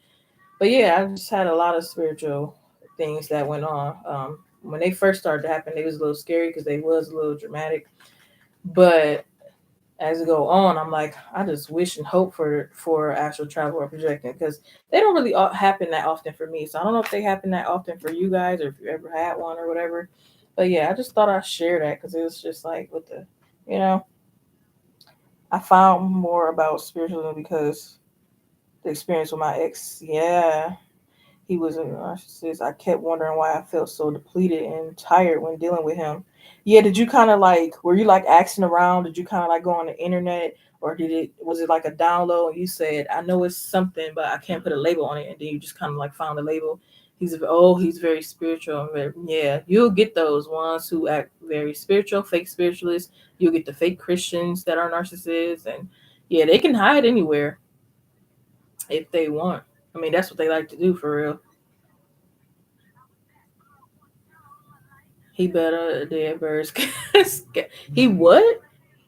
But yeah, I just had a lot of spiritual things that went on. When they first started to happen, they was a little scary because they was a little dramatic. But as it go on, I'm like, I just wish and hope for astral travel or projecting, because they don't really happen that often for me. So I don't know if they happen that often for you guys, or if you ever had one or whatever. But yeah, I just thought I'd share that because it was just like with the, you know, I found more about spiritualism because the experience with my ex. Yeah, he was a narcissist. I kept wondering why I felt so depleted and tired when dealing with him. Yeah, did you kind of like, were you like asking around? Did you kind of like go on the internet, or was it like a download and you said, I know it's something, but I can't put a label on it, and then you just kind of like found the label? He's very spiritual. Yeah, you'll get those ones who act very spiritual, fake spiritualists. You'll get the fake Christians that are narcissists, and yeah, they can hide anywhere if they want. I mean, that's what they like to do for real. He better a dead bird. He what?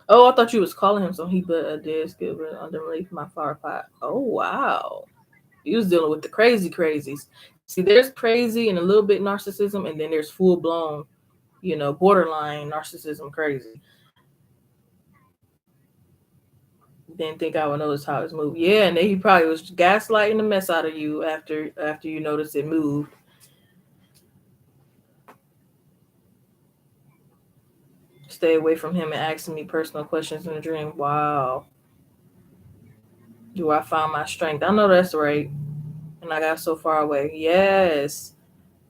Oh, I thought you was calling him some. He better a dead skipper underneath my fire pot. Oh wow, you was dealing with the crazies. See, there's crazy and a little bit narcissism, and then there's full blown, borderline narcissism crazy. Didn't think I would notice how it's moved. Yeah, and then he probably was gaslighting the mess out of you after you noticed it moved. Stay away from him and asking me personal questions in the dream. Wow. Do I find my strength? I know that's right. And I got so far away. Yes.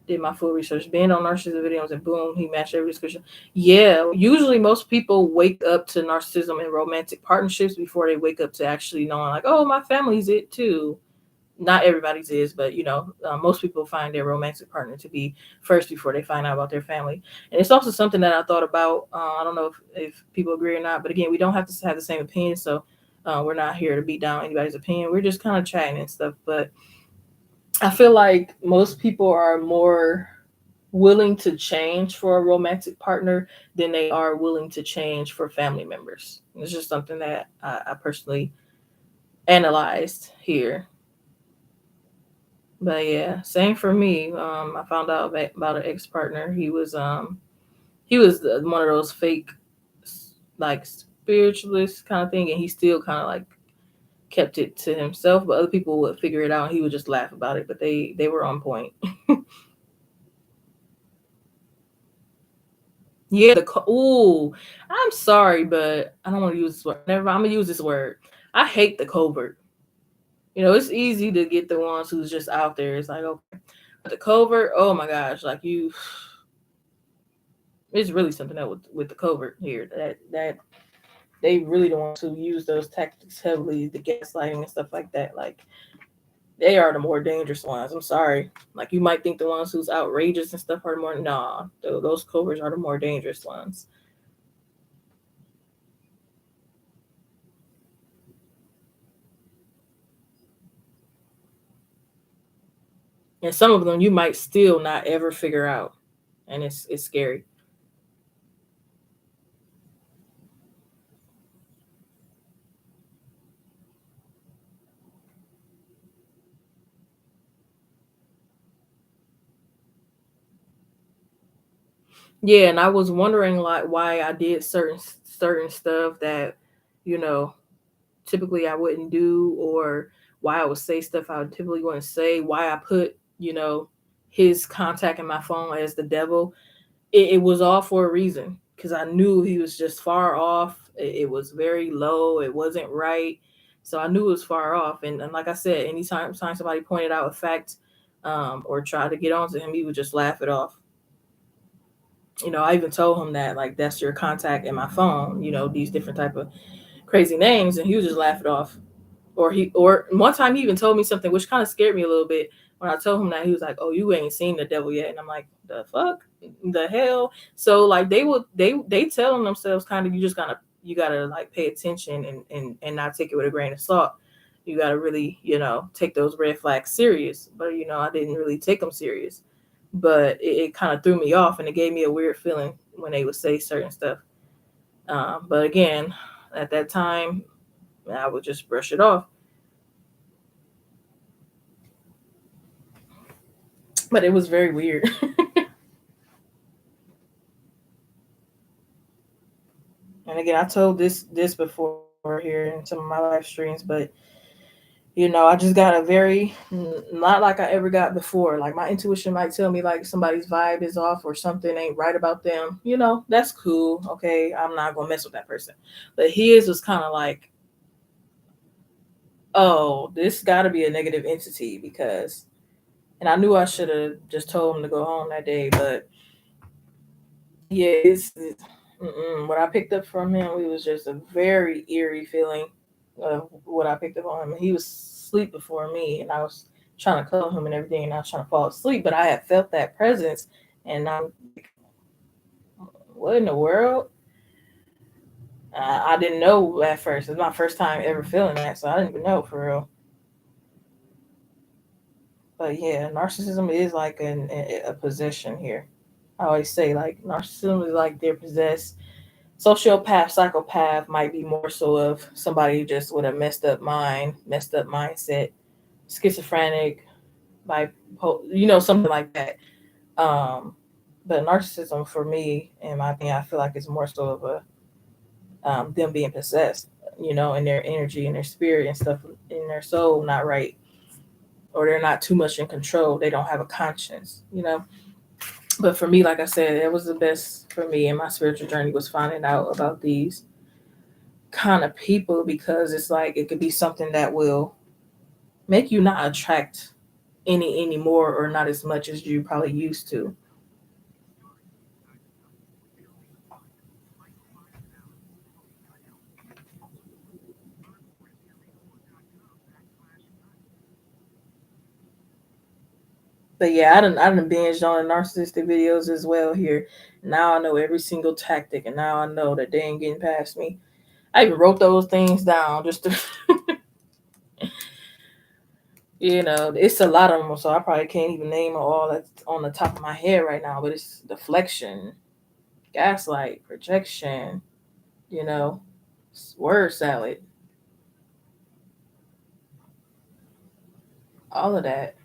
Did my full research. Being on narcissism videos, and boom, he matched every description. Yeah. Usually most people wake up to narcissism in romantic partnerships before they wake up to actually knowing, like, oh, my family's it too. Not everybody's is, but most people find their romantic partner to be first before they find out about their family. And it's also something that I thought about. I don't know if people agree or not, but again, we don't have to have the same opinion. So we're not here to beat down anybody's opinion. We're just kind of chatting and stuff. But I feel like most people are more willing to change for a romantic partner than they are willing to change for family members. It's just something that I personally analyzed here. But yeah, same for me. I found out about an ex partner. He was one of those fake, like, spiritualist kind of thing, and he still kind of like kept it to himself. But other people would figure it out, and he would just laugh about it. But they were on point. Yeah, ooh, I'm sorry, but I don't want to use this word. Never mind, I'm gonna use this word. I hate the covert. It's easy to get the ones who's just out there. It's like, okay, but the covert, oh my gosh, like it's really something that with the covert here that they really don't want to use those tactics heavily, the gaslighting and stuff like that. Like, they are the more dangerous ones. I'm sorry. Like, you might think the ones who's outrageous and stuff are more, nah, those coverts are the more dangerous ones. And some of them you might still not ever figure out, and it's scary. Yeah, and I was wondering, like, why I did certain stuff that, you know, typically I wouldn't do, or why I would say stuff I typically wouldn't say, why I put, his contact in my phone as the devil. It was all for a reason, because I knew he was just far off. It was very low. It wasn't right. So I knew it was far off. And like I said, anytime somebody pointed out a fact, or tried to get onto him, he would just laugh it off. I even told him that, like, that's your contact in my phone, these different type of crazy names, and he would just laugh it off. Or one time he even told me something which kind of scared me a little bit. When I told him that, he was like, "Oh, you ain't seen the devil yet," and I'm like, "The fuck, the hell?" So like they telling themselves kind of, you gotta like pay attention and not take it with a grain of salt. You gotta really take those red flags serious. But I didn't really take them serious, but it kind of threw me off, and it gave me a weird feeling when they would say certain stuff. But again, at that time, I would just brush it off. But it was very weird. And again, I told this before here in some of my live streams, but I just got a very not like I ever got before. Like my intuition might tell me like somebody's vibe is off or something ain't right about them. That's cool. Okay, I'm not gonna mess with that person. But his was kind of like, oh, this got to be a negative entity because, and I knew I should have just told him to go home that day, but yeah, what I picked up from him. It was just a very eerie feeling of what I picked up on him. He was asleep before me, and I was trying to cuddle him and everything, and I was trying to fall asleep, but I had felt that presence, and I'm like, what in the world? I didn't know at first. It's my first time ever feeling that, so I didn't even know for real. But yeah, narcissism is like a possession here. I always say like narcissism is like they're possessed. Sociopath, psychopath might be more so of somebody just with a messed up mind, messed up mindset, schizophrenic, something like that. Um, but narcissism, for me, in my opinion, I feel like it's more so of a them being possessed, and their energy and their spirit and stuff in their soul not right, or they're not too much in control. They don't have a conscience. But for me, like I said, it was the best for me in my spiritual journey was finding out about these kind of people because it's like it could be something that will make you not attract anymore or not as much as you probably used to. But yeah, I done binged on the narcissistic videos as well here. Now I know every single tactic, and now I know that they ain't getting past me. I even wrote those things down just to, it's a lot of them, so I probably can't even name all that's on the top of my head right now. But it's deflection, gaslight, projection, you know, word salad, all of that.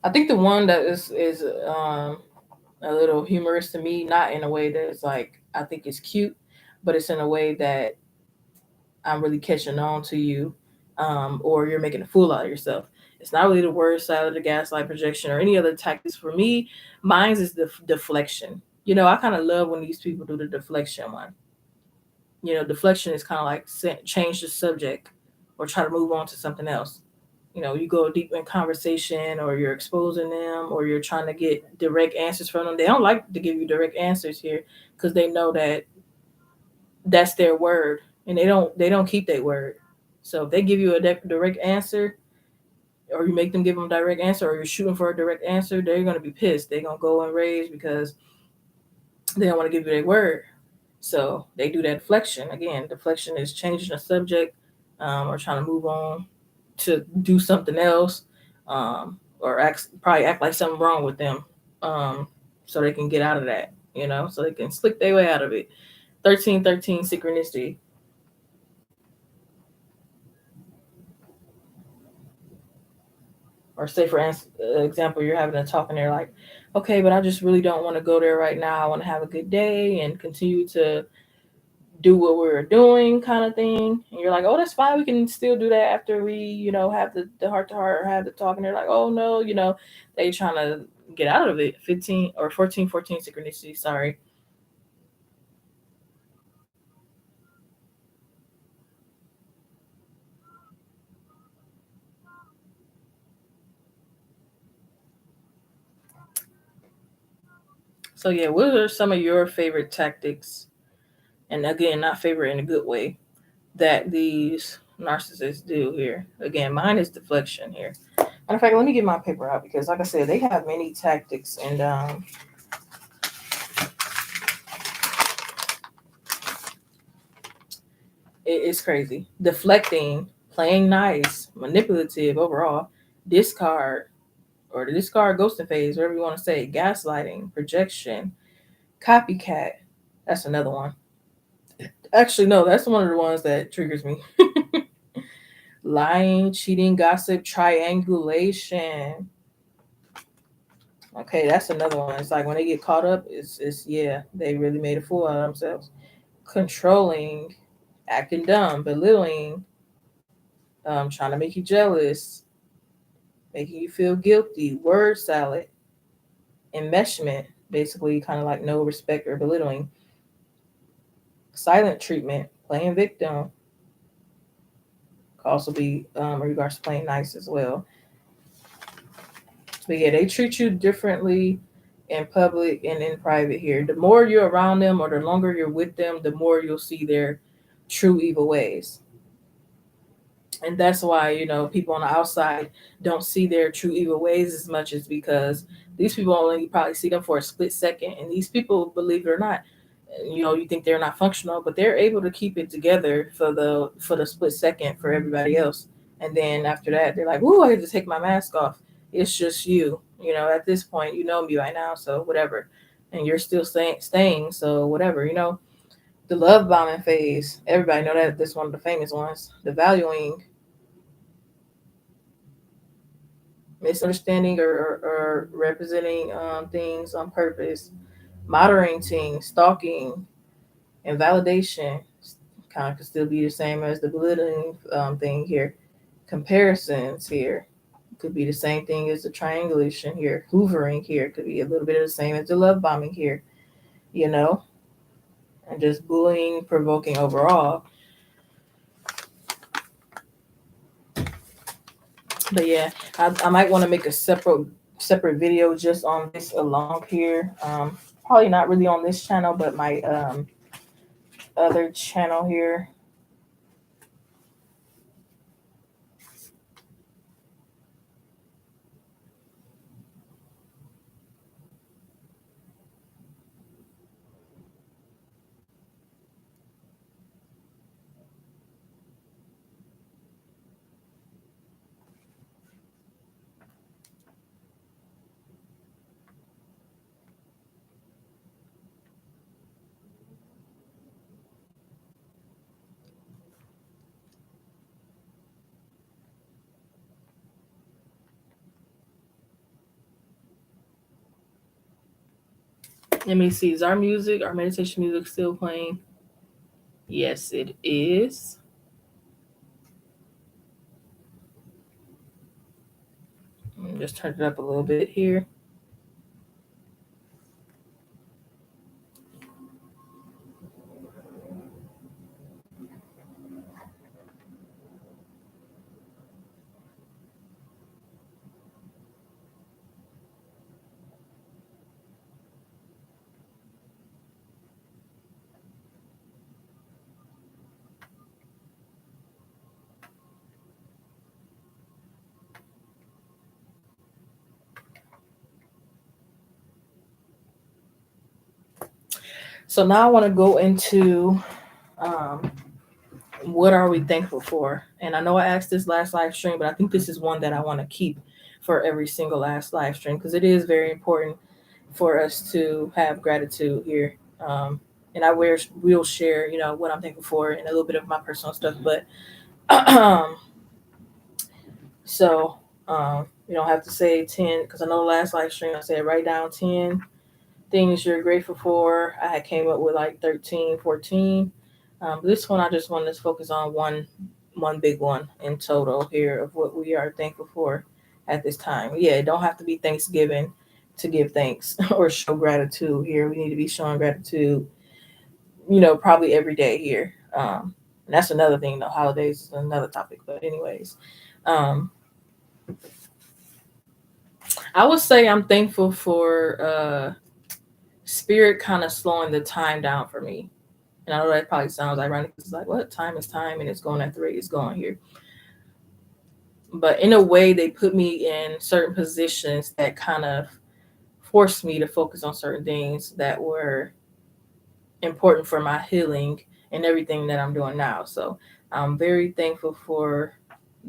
I think the one that is a little humorous to me, not in a way that it's like I think it's cute, but it's in a way that I'm really catching on to you, or you're making a fool out of yourself. It's not really the word salad, the gaslight projection, or any other tactics. For me, mine's is the deflection. I kind of love when these people do the deflection one. Deflection is kind of like change the subject or try to move on to something else. You go deep in conversation or you're exposing them or you're trying to get direct answers from them. They don't like to give you direct answers here because they know that that's their word and they don't keep their word. So if they give you a direct answer or you make them give them a direct answer or you're shooting for a direct answer, they're going to be pissed. They're going to go and rage because they don't want to give you their word. So they do that deflection. Again, deflection is changing the subject, or trying to move on to do something else, or probably act like something wrong with them, so they can get out of that, so they can slick their way out of it. 1313 synchronicity. Or say, for example, you're having a talk and they're like, okay, but I just really don't want to go there right now. I want to have a good day and continue to do what we were doing kind of thing. And you're like, oh, that's fine. We can still do that after we, have the heart to heart or have the talk. And they're like, oh, no, they trying to get out of it. 15 or 1414 synchronicity. Sorry. So, yeah, what are some of your favorite tactics? And again, not favorite in a good way that these narcissists do here. Again, mine is deflection here. Matter of fact, let me get my paper out because, like I said, they have many tactics, and it's crazy. Deflecting, playing nice, manipulative overall, discard, or the discard ghosting phase, whatever you want to say, gaslighting, projection, copycat. That's another one. Actually, no, that's one of the ones that triggers me. Lying, cheating, gossip, triangulation. Okay, that's another one. It's like when they get caught up, it's yeah, they really made a fool out of themselves. Controlling, acting dumb, belittling, trying to make you jealous, making you feel guilty, word salad, enmeshment, basically kind of like no respect or belittling, silent treatment, playing victim, could also be in regards to playing nice as well. But yeah, they treat you differently in public and in private here. The more you're around them or the longer you're with them, the more you'll see their true evil ways. And that's why, people on the outside don't see their true evil ways as much, as because these people only probably see them for a split second. And these people, believe it or not, you think they're not functional, but they're able to keep it together for the split second for everybody else. And then after that, they're like, "Ooh, I get to take my mask off. It's just you." At this point, you know me by now, so whatever. And you're still staying, so whatever. The love bombing phase. Everybody know that this one of the famous ones. The valuing, misunderstanding or representing things on purpose, moderating, stalking, and validation kind of could still be the same as the belittling thing here. Comparisons here could be the same thing as the triangulation here. Hoovering here could be a little bit of the same as the love bombing here, you know, and just bullying, provoking overall. But yeah, I might want to make a separate video just on this alone here. Probably not really on this channel, but my other channel here. Let me see. Is our meditation music still playing? Yes, it is. Just turn it up a little bit here. So now I want to go into what are we thankful for? And I know I asked this last live stream, but I think this is one that I want to keep for every single last live stream, because it is very important for us to have gratitude here. And will share, what I'm thankful for and a little bit of my personal stuff. But so you don't have to say 10, because I know the last live stream I said write down 10 things you're grateful for. I had came up with like 13, 14. This one I just wanted to focus on one big one in total here of what we are thankful for at this time. Yeah, it don't have to be Thanksgiving to give thanks or show gratitude here. We need to be showing gratitude, probably every day here. And that's another thing. The holidays is another topic. But anyways, I would say I'm thankful for spirit kind of slowing the time down for me. And I know that probably sounds ironic. It's like, what? Time is time, and it's going at the rate it's going here. But in a way, they put me in certain positions that kind of forced me to focus on certain things that were important for my healing and everything that I'm doing now. So I'm very thankful for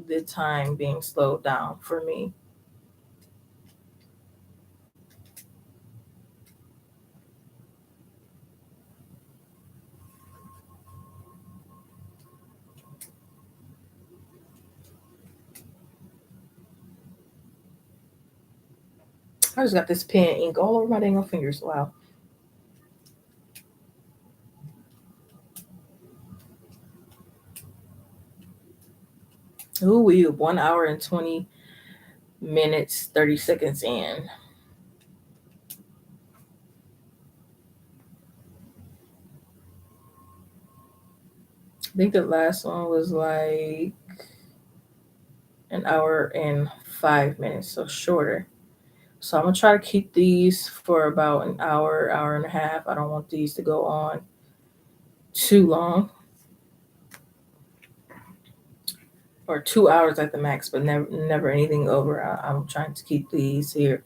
the time being slowed down for me. I just got this pen ink all over my dang fingers. Wow. Ooh, we 1 hour and 20 minutes, 30 seconds in. I think the last one was like an hour and 5 minutes, so shorter. So I'm gonna try to keep these for about an hour, hour and a half. I don't want these to go on too long, or 2 hours at the max, but never anything over. I'm trying to keep these here.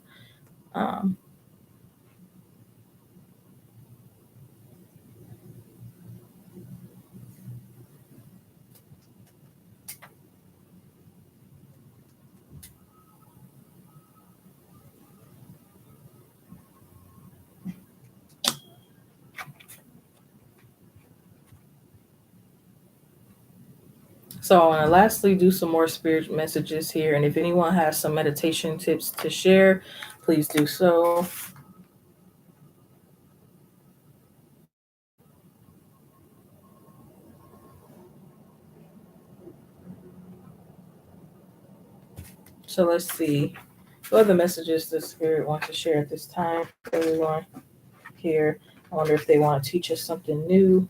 Um, So I want to lastly do some more spirit messages here. And if anyone has some meditation tips to share, please do so. So let's see. What are the messages the spirit wants to share at this time for everyone here? I wonder if they want to teach us something new,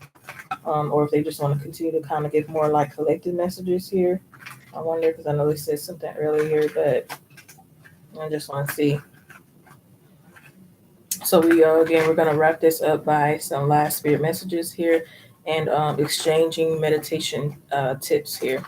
or if they just want to continue to kind of give more like collective messages here. I wonder, because I know they said something earlier, but I just want to see. So we're gonna wrap this up by some last spirit messages here, and exchanging meditation tips here.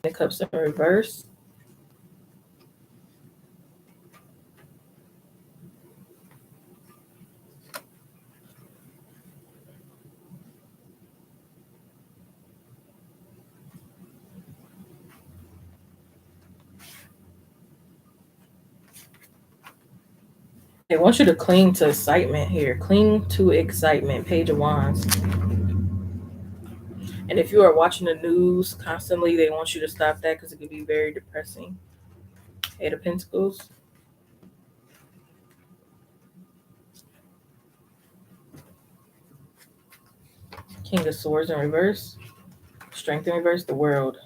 The cups in reverse. They want you to cling to excitement here. Cling to excitement. Page of Wands. And if you are watching the news constantly, they want you to stop that because it could be very depressing. Eight of Pentacles. King of Swords in reverse. Strength in reverse. The World.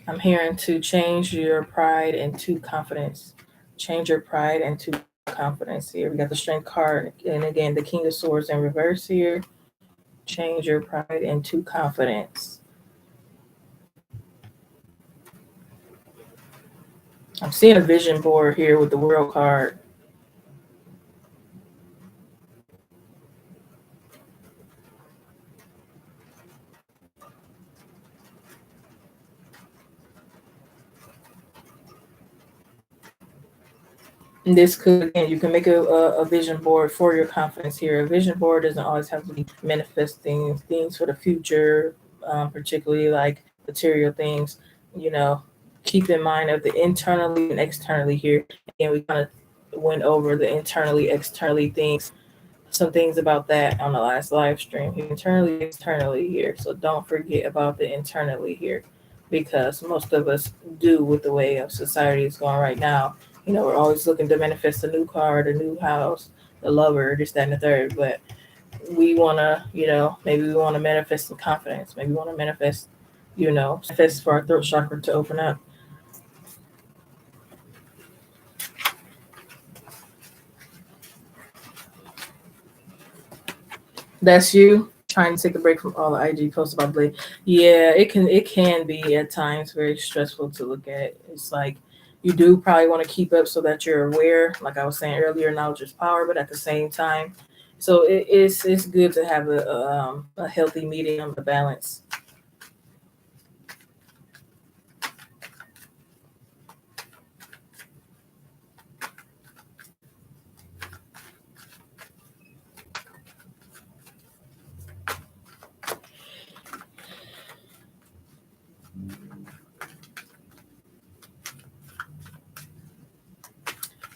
I'm hearing to change your pride into confidence. Change your pride into confidence here. We got the Strength card. And again, the King of Swords in reverse here. Change your pride into confidence. I'm seeing a vision board here with the World card. And this could, again, you can make a vision board for your confidence here. A vision board doesn't always have to be manifesting things for the future, particularly like material things. Keep in mind of the internally and externally here. And we kind of went over the internally, externally things, some things about that on the last live stream. Internally, externally here. So don't forget about the internally here, because most of us do with the way of society is going right now. We're always looking to manifest a new car, a new house, the lover, this, that, and the third. But we want to, maybe we want to manifest some confidence. Maybe we want to manifest for our throat chakra to open up. That's you trying to take a break from all the IG posts about Blade. Yeah, it can be at times very stressful to look at. It's like you do probably want to keep up so that you're aware, like I was saying earlier, knowledge is power, but at the same time, so it's good to have a healthy medium, a balance.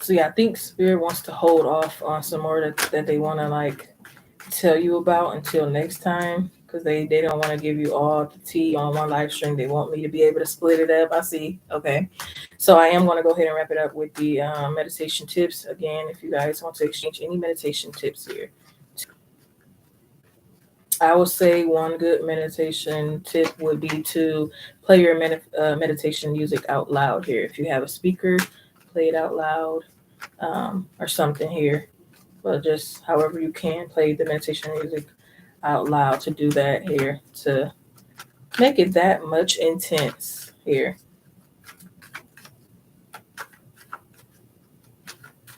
So yeah, I think Spirit wants to hold off on some more that they want to like tell you about until next time because they don't want to give you all the tea on one live stream. They want me to be able to split it up. I see. Okay. So I am going to go ahead and wrap it up with the meditation tips. Again, if you guys want to exchange any meditation tips here, I would say one good meditation tip would be to play your meditation music out loud here. If you have a speaker, play it out loud or something here. But just however you can play the meditation music out loud to do that here to make it that much intense here.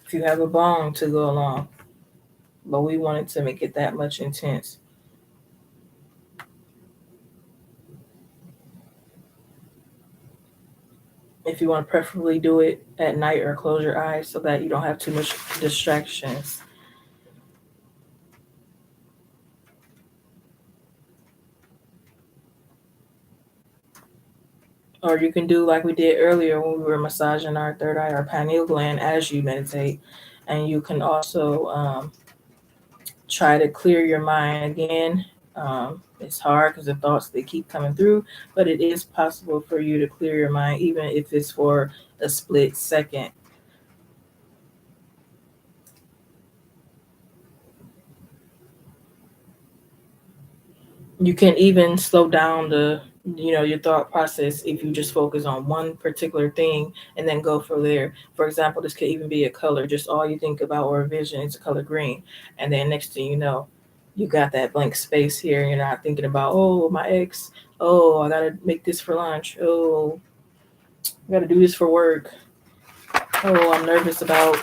If you have a bong to go along, but we wanted to make it that much intense. If you want to preferably do it at night or close your eyes so that you don't have too much distractions. Or you can do like we did earlier when we were massaging our third eye, our pineal gland as you meditate. And you can also try to clear your mind again. It's hard because the thoughts they keep coming through, but it is possible for you to clear your mind, even if it's for a split second. You can even slow down your thought process if you just focus on one particular thing and then go from there. For example, this could even be a color. Just all you think about or a vision is a color green, and then next thing you know, you got that blank space here. You're not thinking about, oh, my ex. Oh, I gotta make this for lunch. Oh, I gotta do this for work. Oh, I'm nervous about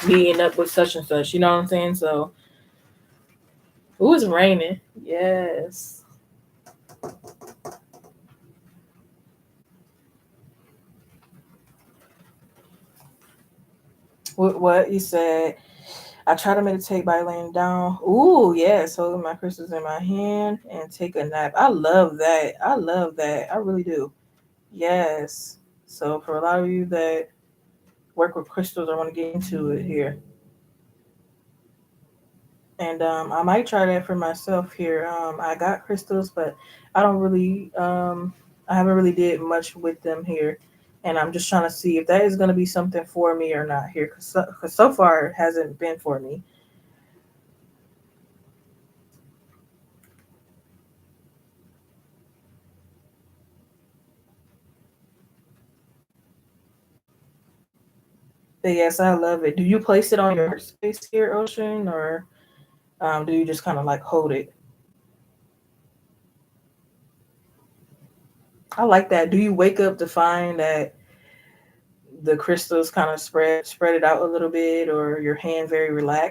meeting up with such and such. You know what I'm saying? So, ooh, it's raining. Yes. What you said? I try to meditate by laying down. Ooh, yes, holding my crystals in my hand and take a nap. I love that. I love that. I really do. Yes. So for a lot of you that work with crystals, I want to get into it here. And I might try that for myself here. I got crystals, but I don't really, I haven't really did much with them here. And I'm just trying to see if that is going to be something for me or not here. Cause so far it hasn't been for me. But yes, I love it. Do you place it on your heart space here, Ocean, or do you just kind of like hold it? I like that. Do you wake up to find that the crystals kind of spread it out a little bit, or your hand very relaxed?